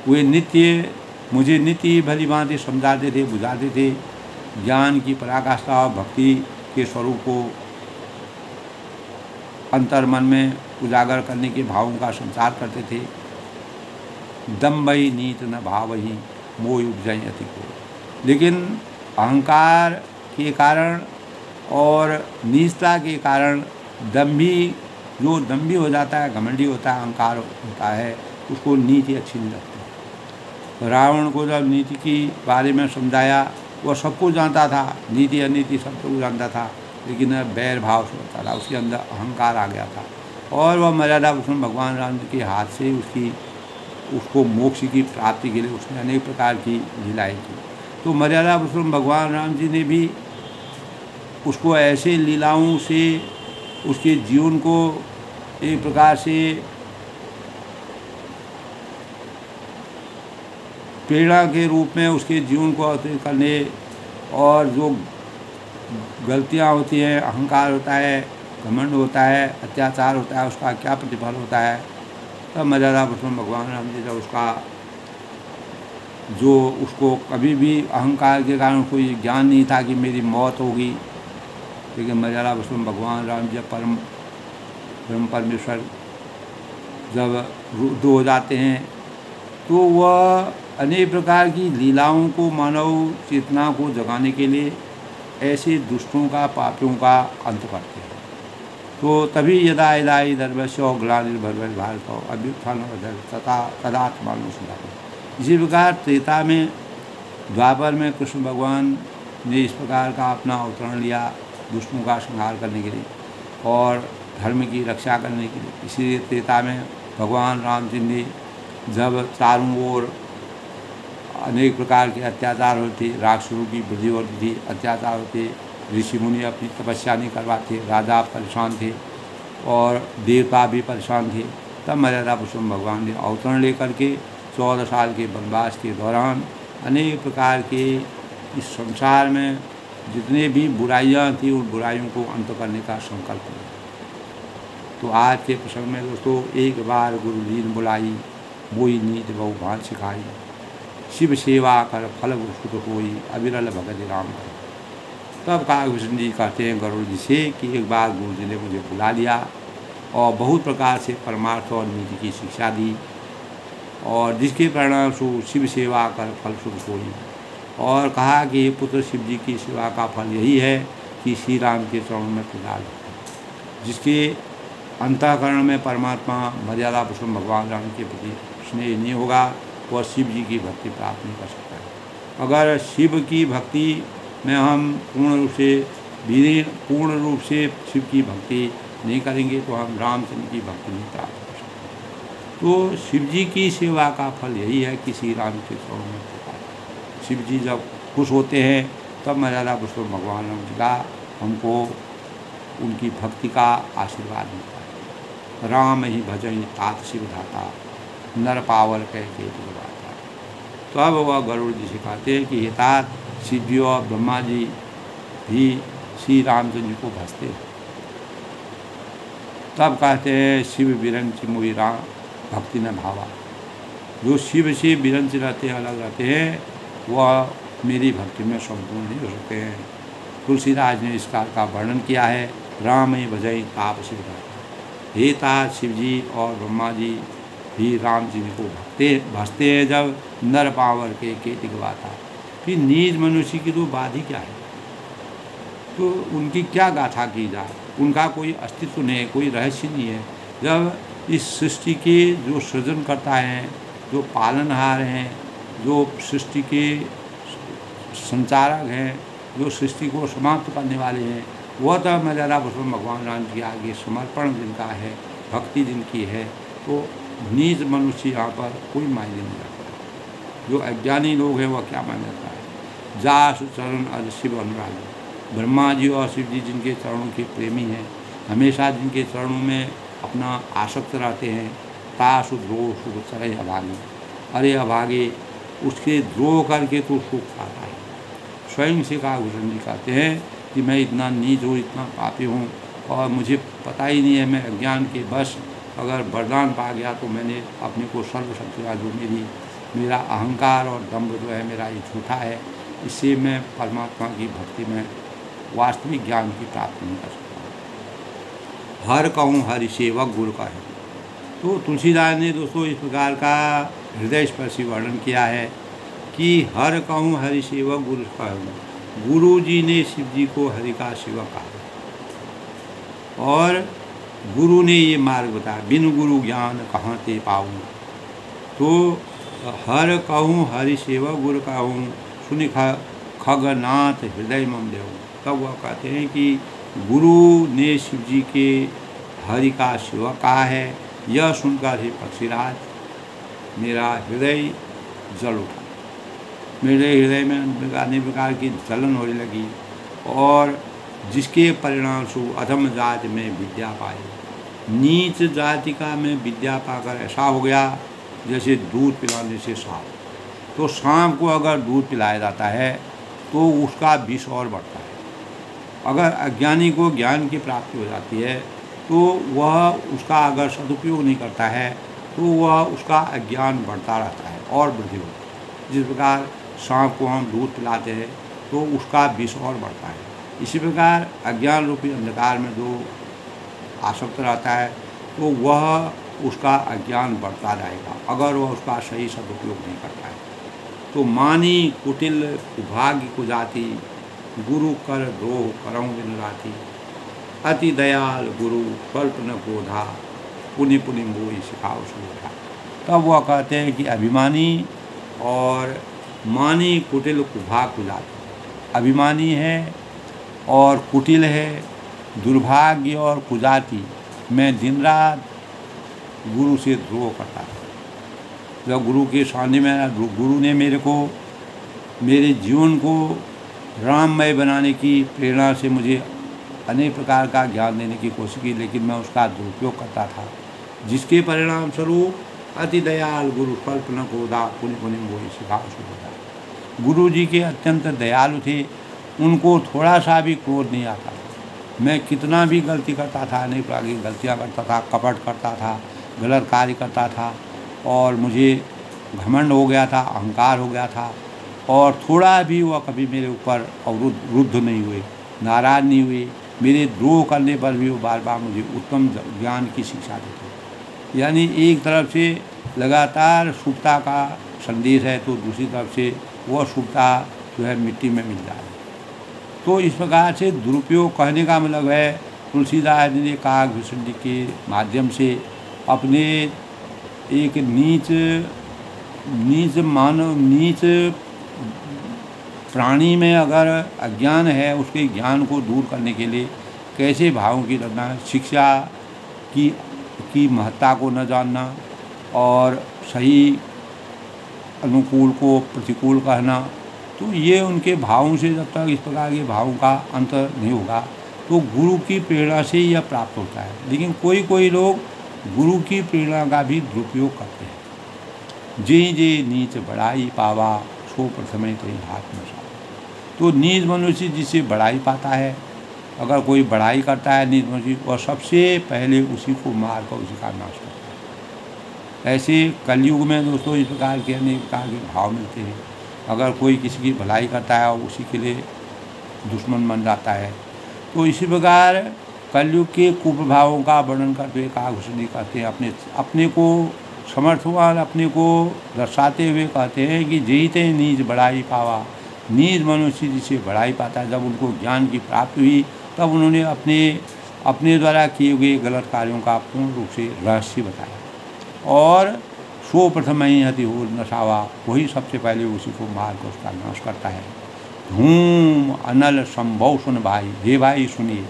वे नित्य मुझे नित्य भली भांति समझाते थे, बुझाते थे, ज्ञान की पराकाष्ठा और भक्ति के स्वरूप को अंतर मन में उजागर करने के भावों का संचार करते थे। दम्भई नीत न भावही मोहि उपजई अति को। लेकिन अहंकार के कारण और नीचता के कारण जो दम्भी हो जाता है, घमंडी होता है, अहंकार होता है, उसको नीति अच्छी नहीं लगती। रावण को जब नीति की बारे में समझाया, वह सबको जानता था, नीति अनीति सबको जानता था, लेकिन बैर भाव से होता था, उसके अंदर अहंकार आ गया था। और वह मर्यादा पुरुषोत्तम भगवान राम जी के हाथ से उसको मोक्ष की प्राप्ति के लिए उसने अनेक प्रकार की लीलाएँ की। तो मर्यादा पुरुषोत्तम भगवान राम जी ने भी उसको ऐसे लीलाओं से उसके जीवन को एक प्रकार से प्रेरणा के रूप में उसके जीवन को अतिरिक्त करने, और जो गलतियां होती हैं, अहंकार होता है, घमंड होता है, अत्याचार होता है, उसका क्या प्रतिफल होता है। तब मर्यादा पुरुषोत्तम भगवान राम जी जब उसको कभी भी अहंकार के कारण कोई ज्ञान नहीं था कि मेरी मौत होगी, लेकिन मर्यादा पुरुषोत्तम भगवान राम जी ब्रह्म परमेश्वर जब रुद्ध हो जाते हैं, तो वह अनेक प्रकार की लीलाओं को मानव चेतना को जगाने के लिए ऐसे दुष्टों का, पापियों का अंत करते हैं। तो तभी यदा यदा धर्मस्य ग्लानिर्भर भारत अभ्युत्थान तथा तदात्मानु सुधार। इसी प्रकार त्रेता में, द्वापर में कृष्ण भगवान ने इस प्रकार का अपना अवतरण लिया दुष्टों का संहार करने के लिए और धर्म की रक्षा करने के लिए। इसीलिए त्रेता में भगवान रामचंद्र ने जब चारों ओर अनेक प्रकार के अत्याचार होते, राक्षसों की वृद्धि होती थी, अत्याचार होते, ऋषि मुनि अपनी तपस्या नहीं करवाते, राजा परेशान थे और देवता भी परेशान थे, तब मर्यादा पुरुषोत्तम भगवान ने अवतरण लेकर के 14 साल के वनवास के दौरान अनेक प्रकार के इस संसार में जितने भी बुराइयां थी, उन बुराइयों को अंत करने का संकल्प लिया। तो आज के प्रसंग में दोस्तों, एक बार गुरु जी ने बुलाई, मोई नीत बहु भान सिखाई, शिव सेवा कर फल सुख होई, अविरल भगत राम कर। तब कहा कृष्ण जी कहते हैं गरुड़ जी से कि एक बार गुरु जी ने मुझे बुला लिया और बहुत प्रकार से परमार्थ और नीति की शिक्षा दी, और जिसके परिणाम स्वरूप शिव सेवा कर फल सुख होई, और कहा कि पुत्र शिव जी की सेवा का फल यही है कि श्री राम के चरणों में प्रदान, जिसके अंतःकरण में परमात्मा मर्यादा पुरुषोत्तम भगवान राम के प्रति स्नेह नहीं होगा, वह शिव जी की भक्ति प्राप्त नहीं कर सकता है। अगर शिव की भक्ति में हम पूर्ण रूप से शिव की भक्ति नहीं करेंगे तो हम रामचंद्र की भक्ति नहीं प्राप्त कर सकते। तो शिव जी की सेवा का फल यही है कि श्री राम के चरणों में प्रदान। शिव जी जब खुश होते हैं तब मर्यादा पुरुषोत्तम भगवान राम जी का हमको उनकी भक्ति का आशीर्वाद मिलता है। राम ही भजन तात शिव धाता, नर पावर कह के बुलवाता। तो अब वह गरुड़ जी से कहते हैं कि हितात शिव जी और ब्रह्मा जी भी श्री रामचंद्र जी को भजते हैं। तब कहते हैं शिव विरंच मोहि राम भक्ति न भावा। जो शिव से विरंच रहते हैं, अलग रहते हैं, वह मेरी भक्ति में संपूर्ण नहीं हो सकते हैं। तुलसीदास ने इस कार्य का वर्णन किया है, राम ही भजई ताप शिव धाता। हे तात शिव जी और ब्रह्मा जी भी राम जी को भजते हैं जब नर पावर के दिखवाता। फिर नीच मनुष्य की तो बात ही क्या है, तो उनकी क्या गाथा की जाए, उनका कोई अस्तित्व नहीं है, कोई रहस्य नहीं है। जब इस सृष्टि के जो सृजन करता है, जो पालनहार हैं, जो सृष्टि के संचारक हैं, जो सृष्टि को समाप्त करने वाले हैं, वह तो मर्यादा पुरुषोत्तम भगवान राम जी के आगे समर्पण जिनका है, भक्ति जिनकी है, तो नीच मनुष्य यहाँ पर कोई मायने नहीं रखता। जो अज्ञानी लोग हैं वह क्या मायने रखता है। जासु चरण अज शिव अनुराग, ब्रह्मा जी और शिव जी जिनके चरणों के प्रेमी हैं, हमेशा जिनके चरणों में अपना आसक्त रहते हैं, तासु द्रोह सुख चरय अभागी, अरे अभागे उसके द्रोह करके तो सुख पाता है। स्वयं से कालभूषण जी कहते हैं कि मैं इतना नीच हूँ, इतना पापी हूँ और मुझे पता ही नहीं है, मैं अज्ञान के बस अगर वरदान पा गया तो मैंने अपने को सर्वशक्तिवान जो मेरा अहंकार और दम्भ जो है मेरा ये झूठा है, इससे मैं परमात्मा की भक्ति में वास्तविक ज्ञान की प्राप्ति नहीं कर सकता। हर कहूँ हरि सेवक गुरु का है। तो तुलसीदास ने दोस्तों इस प्रकार का हृदय स्पर्शी वर्णन किया है कि हर कहूँ हरि सेवक गुरु का हूँ। गुरु जी ने शिव जी को हरि का सेवक कहा और गुरु ने ये मार्ग बताया, बिन गुरु ज्ञान कहाँ ते पाऊँ। तो हर कहूँ हरि सेवक गुरु का हूँ, सुनि खगनाथ हृदय मम देव। तब वह कहते हैं कि गुरु ने शिव जी के हरि का सेवक कहा है। यह सुनकर ही पक्षीराज मेरा हृदय जल उठा, मेरे हृदय में अनेक प्रकार की जलन होने लगी और जिसके परिणाम स्वरूप अधम जाति में विद्या पाई। नीच जाति का मैं विद्या पाकर ऐसा हो गया जैसे दूध पिलाने से सांप। तो सांप को अगर दूध पिलाया जाता है तो उसका विष और बढ़ता है। अगर अज्ञानी को ज्ञान की प्राप्ति हो जाती है तो वह उसका अगर सदुपयोग नहीं करता है तो वह उसका अज्ञान बढ़ता रहता है और वृद्धि होती है। जिस प्रकार सांप को हम दूध पिलाते हैं तो उसका विष और बढ़ता है, इसी प्रकार अज्ञान रूपी अंधकार में जो आसक्त रहता है तो वह उसका अज्ञान बढ़ता जाएगा अगर वह उसका सही सदुपयोग नहीं करता है। तो मानी कुटिल कुभाग्य कुजाति, गुरु कर द्रोह करऊँ बिन राति। अति दयाल गुरु स्वल्प न क्रोधा, पुनि पुनि मोहि सिखाओ सुधा। तब वह कहते हैं कि अभिमानी और मानी कुटिल कुभाग कुजाति, अभिमानी है और कुटिल है, दुर्भाग्य और कुजाति मैं दिन रात गुरु से द्रोह करता था। जब गुरु के सामने में गुरु ने मेरे जीवन को राममय बनाने की प्रेरणा से मुझे अनेक प्रकार का ज्ञान देने की कोशिश की, लेकिन मैं उसका दुरुपयोग करता था, जिसके परिणाम स्वरूप अति दयाल गुरु स्वल्प न क्रोधा, पुनि पुनि मोहि सिखाओ सुधा। गुरु जी के अत्यंत दयालु थे, उनको थोड़ा सा भी क्रोध नहीं आता। मैं कितना भी गलती करता था, अनेक प्रकार की गलतियाँ करता था, कपट करता था, गलत कार्य करता था और मुझे घमंड हो गया था, अहंकार हो गया था और थोड़ा भी वह कभी मेरे ऊपर रुद्ध नहीं हुए, नाराज नहीं हुए। मेरे द्रोह करने पर भी वो बार बार मुझे उत्तम ज्ञान की शिक्षा देते। यानी एक तरफ से लगातार शुभता का संदेश है तो दूसरी तरफ से वह शुभता जो है मिट्टी में मिल जाए। तो इस प्रकार से दुरुपयोग कहने का मतलब है तुलसीदास जी ने काकभूषण जी के माध्यम से अपने एक नीच प्राणी में अगर अज्ञान है उसके ज्ञान को दूर करने के लिए कैसे भावों की रचना, शिक्षा की महत्ता को न जानना और सही अनुकूल को प्रतिकूल कहना, तो ये उनके भावों से जब तक इस प्रकार के भावों का अंत नहीं होगा तो गुरु की प्रेरणा से यह प्राप्त होता है। लेकिन कोई लोग गुरु की प्रेरणा का भी दुरुपयोग करते हैं। जे नीच बढ़ाई पावा, सो प्रथमे तो हाथ में। तो नीच मनुष्य जिसे बढ़ाई पाता है, अगर कोई बढ़ाई करता है नीच मनुष्य, वह सबसे पहले उसी को मार कर उसी का नाश करता है। ऐसे कलयुग में दोस्तों इस प्रकार के अनेक प्रकार के भाव मिलते हैं। अगर कोई किसी की भलाई करता है और उसी के लिए दुश्मन बन जाता है, तो इसी प्रकार कलयुग के कुप्रभावों का वर्णन करते हुए काकभूषण जी कहते हैं, अपने को समर्थवान अपने को दर्शाते हुए कहते हैं कि जीते नीच बढ़ाई पावा। नीच मनुष्य जिसे बढ़ाई पाता है, जब उनको ज्ञान की प्राप्ति हुई तब उन्होंने अपने द्वारा किए हुए गलत कार्यों का पूर्ण रूप से रहस्य बताया और सो प्रथम ही हति हो नशावा, वही सबसे पहले उसी को मार कर उसका नाश करता है। धूम अनल संभव सुन भाई, हे भाई सुनिए,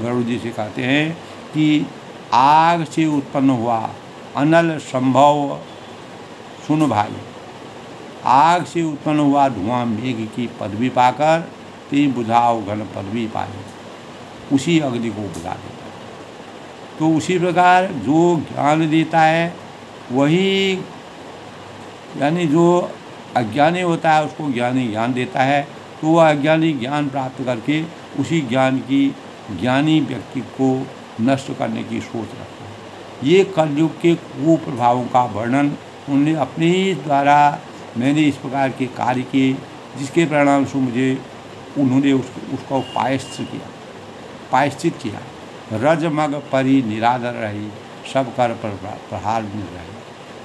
गरुड़ जी से कहते हैं कि आग से उत्पन्न हुआ अनल संभव सुन भाई, आग से उत्पन्न हुआ धुआं मेघ की पदवी पाकर तीन बुझाओ घन पदवी पाई, उसी अग्नि को बुझा देता है। तो उसी प्रकार जो ज्ञान देता है वही, यानी जो अज्ञानी होता है उसको ज्ञानी ज्ञान देता है, तो वह अज्ञानी ज्ञान प्राप्त करके उसी ज्ञान की ज्ञानी व्यक्ति को नष्ट करने की सोच रखता है। ये कलयुग के कुप्रभावों का वर्णन उन्होंने अपने ही द्वारा, मैंने इस प्रकार के कार्य किए जिसके परिणाम से मुझे उन्होंने उसका पायश्चित किया। रज मग परी निरादर रही, सब कर प्रहार मिल रहे।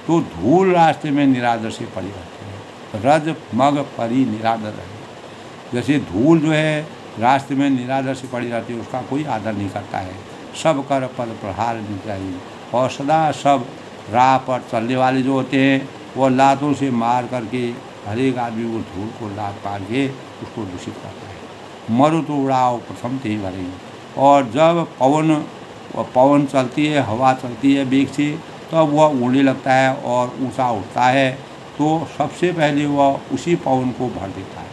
तो धूल रास्ते में निरादर से पड़ी रहती है, रज मग परी निरादर रही। जैसे धूल जो है रास्ते में निरादर से पड़ी रहती है, उसका कोई आदर नहीं करता है। सब कर पर प्रहार मिल रही, और सदा सब राह पर चलने वाले जो होते हैं वो लातों से मार करके हर एक आदमी वो धूल को लात पार के उसको दूषित करता है। मरु तो उड़ाओ प्रथम ते भरे, और जब पवन चलती है, हवा चलती है वेग से, तब वह उड़ने लगता है और ऊंचा उठता है, तो सबसे पहले वह उसी पवन को भर देता है।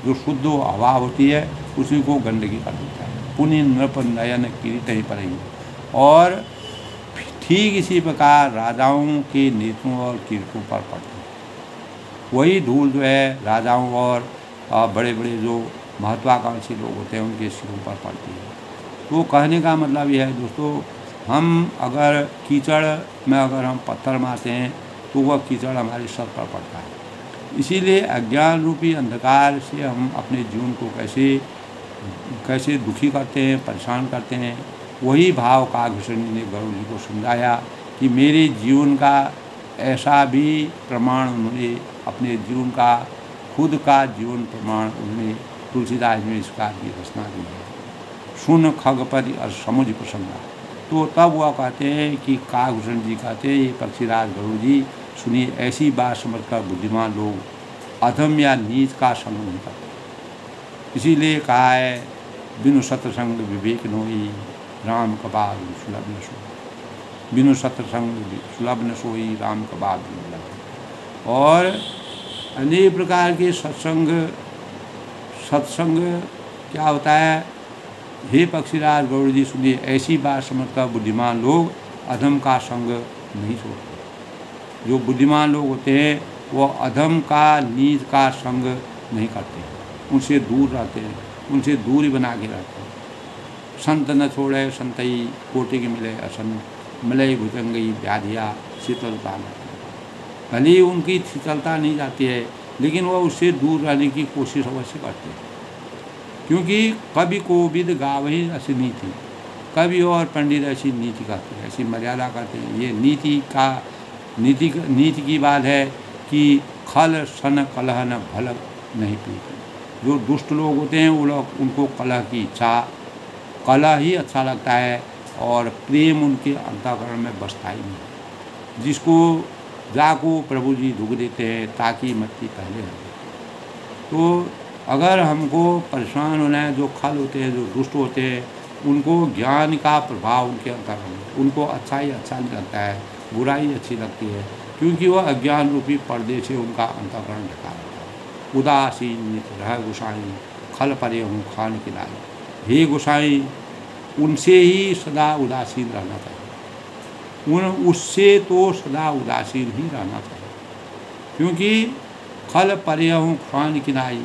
जो शुद्ध हवा होती है उसी को गंदगी कर देता है। पुण्य नृप नयन किरीट ही पर। और ठीक इसी प्रकार राजाओं के नेतों और किरीटों पर पड़ती है। वही धूल जो है राजाओं और बड़े बड़े जो महत्वाकांक्षी लोग होते हैं उनके सिरों पर पड़ती है। तो कहने का मतलब यह है दोस्तों, हम अगर कीचड़ में अगर हम पत्थर मारते हैं तो वह कीचड़ हमारे सर पर पड़ता है। इसीलिए अज्ञान रूपी अंधकार से हम अपने जीवन को कैसे दुखी करते हैं, परेशान करते हैं। वही भाव काकभूषण जी ने गरुड़ जी को समझाया कि मेरे जीवन का ऐसा भी प्रमाण उन्होंने अपने जीवन का, खुद का जीवन प्रमाण उन्होंने तुलसीदास में इसका की रचना दी है। सुन खगपति और समुझ प्रसंगा। तो तब वह कहते हैं कि काकभूषण जी कहते हैं, ये पक्षीराज गरुड़ जी सुनिए, ऐसी बात समझकर बुद्धिमान लोग अधम या नीच का संग नहीं करते। इसीलिए कहा है, बिनु सत्संग विवेक नोई, राम कबाल सुलभ न सोई। बिनु सत्संग सुलभ न सोई, राम कबाल दुर्लभ। और अनेक प्रकार के सत्संग क्या होता है, हे पक्षीराज गरुड़ जी सुनिए, ऐसी बात समझकर बुद्धिमान लोग अधम का संग नहीं छोड़ते। जो बुद्धिमान लोग होते हैं वो अधम का, नीच का संग नहीं करते, उनसे दूर रहते हैं, उनसे दूरी बना के रहते हैं। संत न छोड़े संतई, कोटि के मिले असन, मिले भुजंगई व्याधिया शीतलता न। भले ही उनकी शीतलता नहीं जाती है, लेकिन वह उससे दूर रहने की कोशिश अवश्य करते हैं। क्योंकि कवि कोविद गावही ऐसी नीति, कवि और पंडित ऐसी नीति करते हैं, ऐसी मर्यादा करते हैं। ये नीति की बात है कि खल सन कलह न भल नहीं पीते। जो दुष्ट लोग होते हैं वो लोग, उनको कलह की इच्छा, कलह ही अच्छा लगता है, और प्रेम उनके अंतःकरण में बसता ही नहीं। जिसको जाको प्रभु जी दुख देते हैं, ताकि मत्ती पहले रहे। तो अगर हमको परेशान होना है, जो खल होते हैं, जो दुष्ट होते हैं, उनको ज्ञान का प्रभाव उनके अंतःकरण में, उनको अच्छा ही अच्छा नहीं लगता है, बुराई अच्छी लगती है, क्योंकि वह अज्ञान रूपी पर्दे से उनका अंतःकरण ढका रहता है। उदासीन नित रह गोसाई, खल परे हूँ खान किनारे। हे गोसाई, उनसे ही सदा उदासीन रहना चाहिए, उससे तो सदा उदासीन ही रहना चाहिए। क्योंकि खल परे हूँ खान किनारे,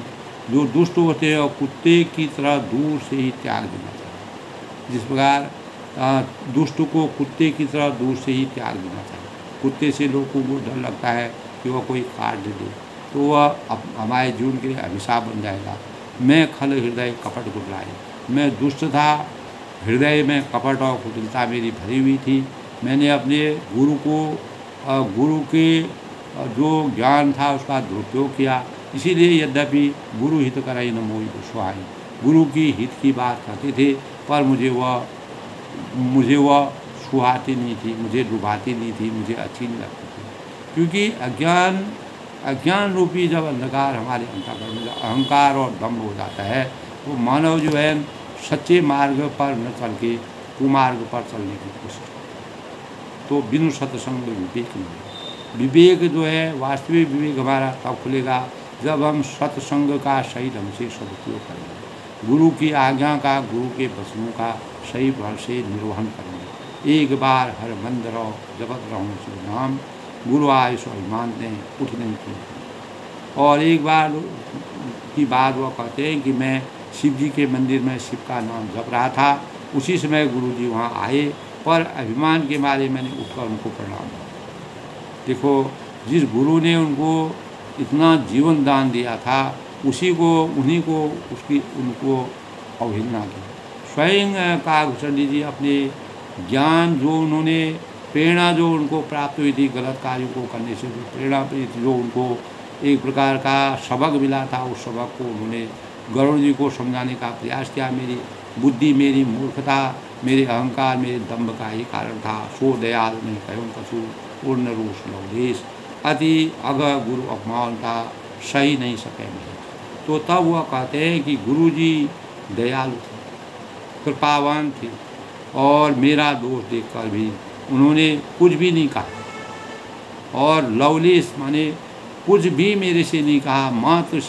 जो दुष्ट होते हैं और कुत्ते की तरह दूर से ही त्याग देना चाहिए। जिस प्रकार दुष्ट को कुत्ते की तरह दूर से ही त्याग देना चाहिए। कुत्ते से लोगों को डर लगता है कि वह कोई काट दे, तो वह हमारे जीवन के लिए अभिशाप बन जाएगा। मैं खल हृदय कपट कुटिलाए, मैं दुष्ट था, हृदय में कपट और कुटिलता मेरी भरी हुई थी। मैंने अपने गुरु के जो ज्ञान था उसका दुरुपयोग किया। इसीलिए यद्यपि गुरु हित कराई न मोई दुष्वाई, गुरु की हित की बात करते थे, पर मुझे वह सुहाती नहीं थी, मुझे डुबाती नहीं थी, मुझे अच्छी नहीं लगती थी। क्योंकि अज्ञान रूपी जब अंधकार हमारे अंतःकरण में अहंकार और दम्भ हो जाता है, तो मानव जो है सच्चे मार्ग पर न चल के कुमार्ग पर चलने की कोशिश करता है। तो बिनु सत्संग विवेक नहीं है। विवेक जो है, वास्तविक विवेक हमारा तब खुलेगा जब हम सत्संग का सही ढंग से सदुपयोग करेंगे, गुरु की आज्ञा का, गुरु के वचनों का सही भाव से निर्वहन करेंगे। एक बार हर बंद रहो जगत रहो शिव नाम, गुरु आए सो अभिमान दें उठ नहीं किए। और एक बार की बात वो कहते हैं कि मैं शिव जी के मंदिर में शिव का नाम जप रहा था, उसी समय गुरु जी वहाँ आए, पर अभिमान के मारे मैंने उठकर उनको प्रणाम किया। देखो, जिस गुरु ने उनको इतना जीवन दान दिया था, उन्हीं को उनको अवहेलना की। स्वयं कागभूषण जी अपने ज्ञान जो उन्होंने, प्रेरणा जो उनको प्राप्त हुई थी गलत कार्यों को करने से, जो प्रेरणा जो उनको एक प्रकार का सबक मिला था, उस सबक को उन्होंने गरुड़ जी को समझाने का प्रयास किया। मेरी बुद्धि, मेरी मूर्खता, मेरे अहंकार, मेरे दम्भ का ही कारण था। सो दयाल नहीं कहो कछु पूर्ण रूस लवदेश, अति अग गुरु अपमानता सही नहीं सके नहीं। तो तब वह कहते हैं कि गुरु जी दयालु थे, कृपावान थे, और मेरा दोष देखकर भी उन्होंने कुछ भी नहीं कहा, और लवलेश माने कुछ भी मेरे से नहीं कहा, मात्र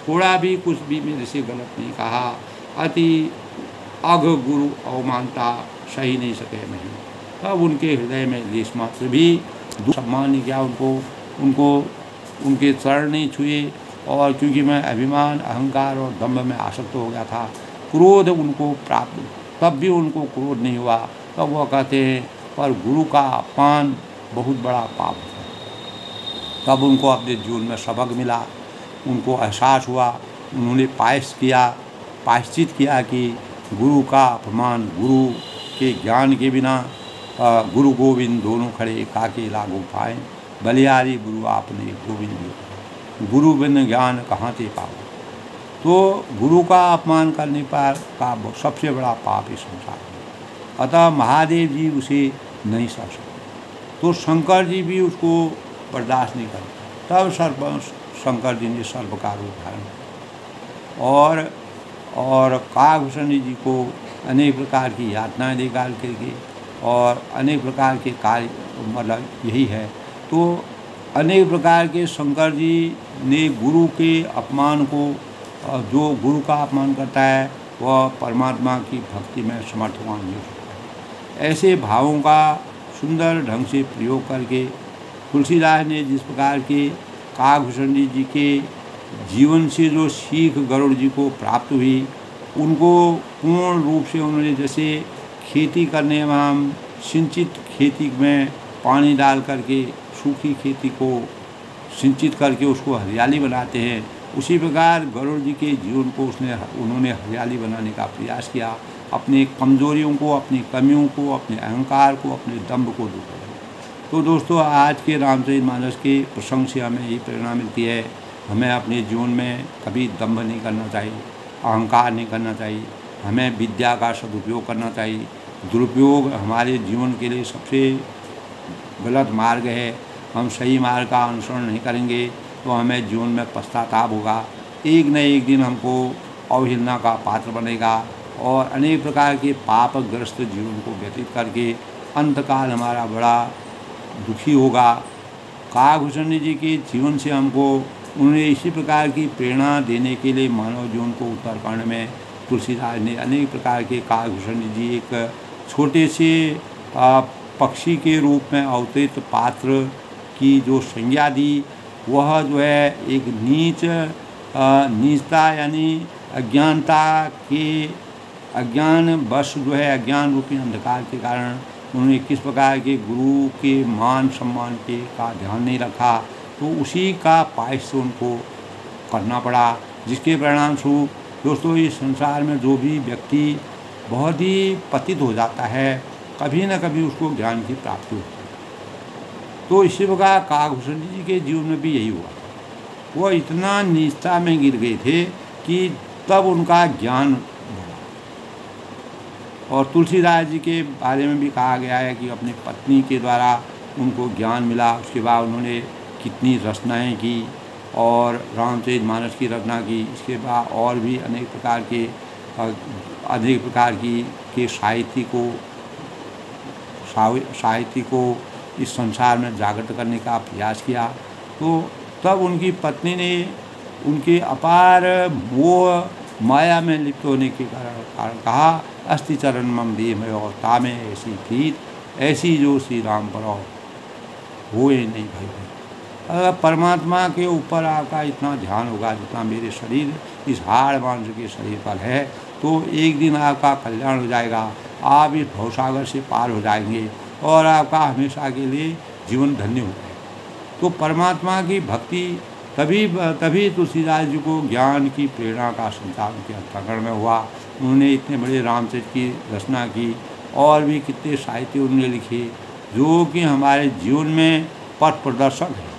थोड़ा भी कुछ भी मेरे से गलत नहीं कहा। अति अघ गुरु अवमानता सही नहीं सके नहीं। तब उनके हृदय में लेश मात्र भी सम्मान नहीं किया, उनको उनके चरण नहीं छुए। और क्योंकि मैं अभिमान, अहंकार और दम्भ में आसक्त हो गया था, क्रोध उनको प्राप्त, तब भी उनको क्रोध नहीं हुआ। तब वह कहते हैं पर गुरु का अपमान बहुत बड़ा पाप है। तब उनको अपने जीवन में सबक मिला, उनको एहसास हुआ, उन्होंने प्रायश्चित किया कि गुरु का अपमान, गुरु के ज्ञान के बिना गुरु गोविंद दोनों खड़े काके लागू पाए, बलियारी गुरु आपने गोविंद, गुरु बिन ज्ञान कहाँ से पाओ। तो गुरु का अपमान करने पर का सबसे बड़ा पाप इस संसार में। अतः महादेव जी उसे नहीं सह सकते, तो शंकर जी भी उसको बर्दाश्त नहीं करते। तब शंकर जी ने सर्प का रूप धारण और कागभूषण जी को अनेक प्रकार की यातनाएं दे करके, और अनेक प्रकार के कार्य, मतलब यही है। तो अनेक प्रकार के शंकर जी ने गुरु के अपमान को, जो गुरु का अपमान करता है वह परमात्मा की भक्ति में समर्थवान नहीं हो सकता। ऐसे भावों का सुंदर ढंग से प्रयोग करके तुलसीदास ने जिस प्रकार के कागभूषण जी के जीवन से जो सीख गरुड़ जी को प्राप्त हुई, उनको पूर्ण रूप से उन्होंने, जैसे खेती करने में हम सिंचित खेती में पानी डाल करके सूखी खेती को सिंचित करके उसको हरियाली बनाते हैं, उसी प्रकार गरुड़ जी के जीवन को उन्होंने हरियाली बनाने का प्रयास किया। अपने कमजोरियों को, अपनी कमियों को, अपने अहंकार को, अपने दम्भ को दूर करें। तो दोस्तों, आज के रामचरितमानस के प्रसंग से हमें ये प्रेरणा मिलती है, हमें अपने जीवन में कभी दम्भ नहीं करना चाहिए, अहंकार नहीं करना चाहिए, हमें विद्या का सदुपयोग करना चाहिए। दुरुपयोग हमारे जीवन के लिए सबसे गलत मार्ग है। हम सही मार्ग का अनुसरण नहीं करेंगे तो हमें जीवन में पश्चाताप होगा, एक न एक दिन हमको अवहेलना का पात्र बनेगा, और अनेक प्रकार के पापग्रस्त जीवन को व्यतीत करके अंतकाल हमारा बड़ा दुखी होगा। कागभूषण जी के जीवन से हमको, उन्होंने इसी प्रकार की प्रेरणा देने के लिए मानव जीवन को उत्तरकांड में तुलसीदास ने अनेक प्रकार के, कागभूषण जी एक छोटे से पक्षी के रूप में अवतरित पात्र की जो संज्ञा दी, वह जो है एक नीचता यानी अज्ञान वश जो है, अज्ञान रूपी अंधकार के कारण उन्होंने किस प्रकार के गुरु के मान सम्मान के का ध्यान नहीं रखा, तो उसी का प्रायश्चित उनको करना पड़ा, जिसके परिणाम स्वरूप दोस्तों इस संसार में जो भी व्यक्ति बहुत ही पतित हो जाता है, कभी न कभी उसको ज्ञान की प्राप्ति होती है। तो इसी प्रकार कागभूषण जी के जीवन में भी यही हुआ। वह इतना नीचता में गिर गए थे कि तब उनका ज्ञान बढ़ा। और तुलसीदास जी के बारे में भी कहा गया है कि अपनी पत्नी के द्वारा उनको ज्ञान मिला, उसके बाद उन्होंने कितनी रचनाएं की और रामचरितमानस की रचना की। इसके बाद और भी अनेक प्रकार के साहित्य को साहित्य को इस संसार में जागृत करने का प्रयास किया। तो तब उनकी पत्नी ने उनके अपार मोह माया में लिप्त होने के कारण कहा, अस्थि चरण मम देह और तामे ऐसी प्रीत ऐसी जो श्री राम पर होए नहीं भाई। अगर परमात्मा के ऊपर आपका इतना ध्यान होगा जितना मेरे शरीर इस हाड़ मांस के शरीर पर है, तो एक दिन आपका कल्याण हो जाएगा। आप इस भवसागर से पार हो जाएंगे और आपका हमेशा के लिए जीवन धन्य हो जाएगा। तो परमात्मा की भक्ति तभी तुलसीदास जी को ज्ञान की प्रेरणा का संचार उनके अंतःकरण में हुआ। उन्होंने इतने बड़े रामचरित की रचना की और भी कितने साहित्य उन्होंने लिखे जो कि हमारे जीवन में पथ प्रदर्शक हैं,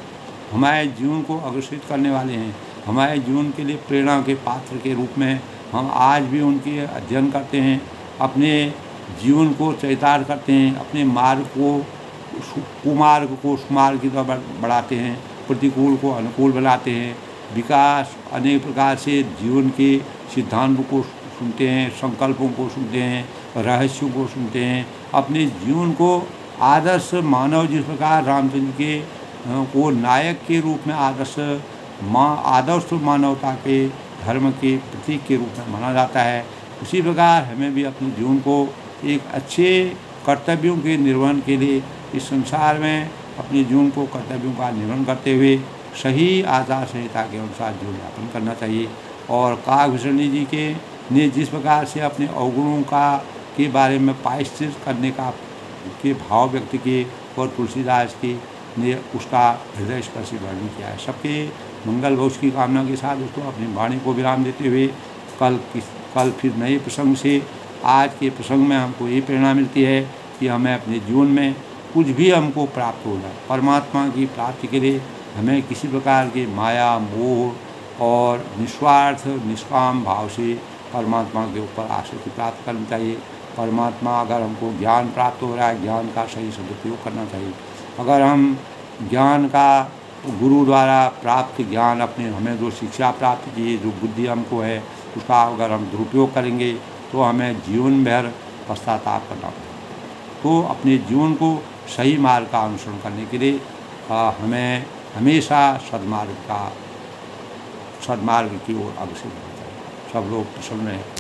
हमारे जीवन को अग्रसित करने वाले हैं, हमारे जीवन के लिए प्रेरणा के पात्र के रूप में हम आज भी उनके अध्ययन करते हैं, अपने जीवन को चरितार्थ करते हैं, अपने मार्ग को कुमार्ग को सुमार्ग की तरफ बढ़ाते हैं, प्रतिकूल को अनुकूल बनाते हैं, विकास अनेक प्रकार से जीवन के सिद्धांतों को सुनते हैं, संकल्पों को सुनते हैं, रहस्यों को सुनते हैं, अपने जीवन को आदर्श मानव जिस प्रकार रामचंद्र के को नायक के रूप में आदर्श मानवता के धर्म के प्रतीक के रूप में माना जाता है, उसी प्रकार हमें भी अपने जीवन को एक अच्छे कर्तव्यों के निर्वहन के लिए इस संसार में अपने जीवन को कर्तव्यों का निर्वहन करते हुए सही आचार संहिता के अनुसार जीवन यापन करना चाहिए। और काकभूषण जी ने जिस प्रकार से अपने अवगुणों के बारे में प्रायश्चित करने के भाव व्यक्त किए और तुलसीदास ने उसका हृदय स्पर्शी वर्णन किया है। सबके मंगल भविष्य की कामना के साथ उसको अपनी वाणी को विराम देते हुए कल फिर नए प्रसंग से आज के प्रसंग में हमको ये प्रेरणा मिलती है कि हमें अपने जीवन में कुछ भी हमको प्राप्त हो जाए, परमात्मा की प्राप्ति के लिए हमें किसी प्रकार की माया मोह और निस्वार्थ निष्काम भाव से परमात्मा के ऊपर आसक्ति प्राप्त करनी चाहिए। परमात्मा अगर हमको ज्ञान प्राप्त हो रहा है, ज्ञान का सही सदुपयोग करना चाहिए। अगर हम ज्ञान का गुरु द्वारा प्राप्त ज्ञान हमें जो शिक्षा प्राप्त की है, जो बुद्धि हमको है, उसका अगर हम दुरुपयोग करेंगे तो हमें जीवन भर पश्चाताप करना पड़ेगा। तो अपने जीवन को सही मार्ग का अनुसरण करने के लिए हमें हमेशा सद्मार्ग की ओर अग्रसर होना चाहिए। सब लोग प्रसन्न रहें।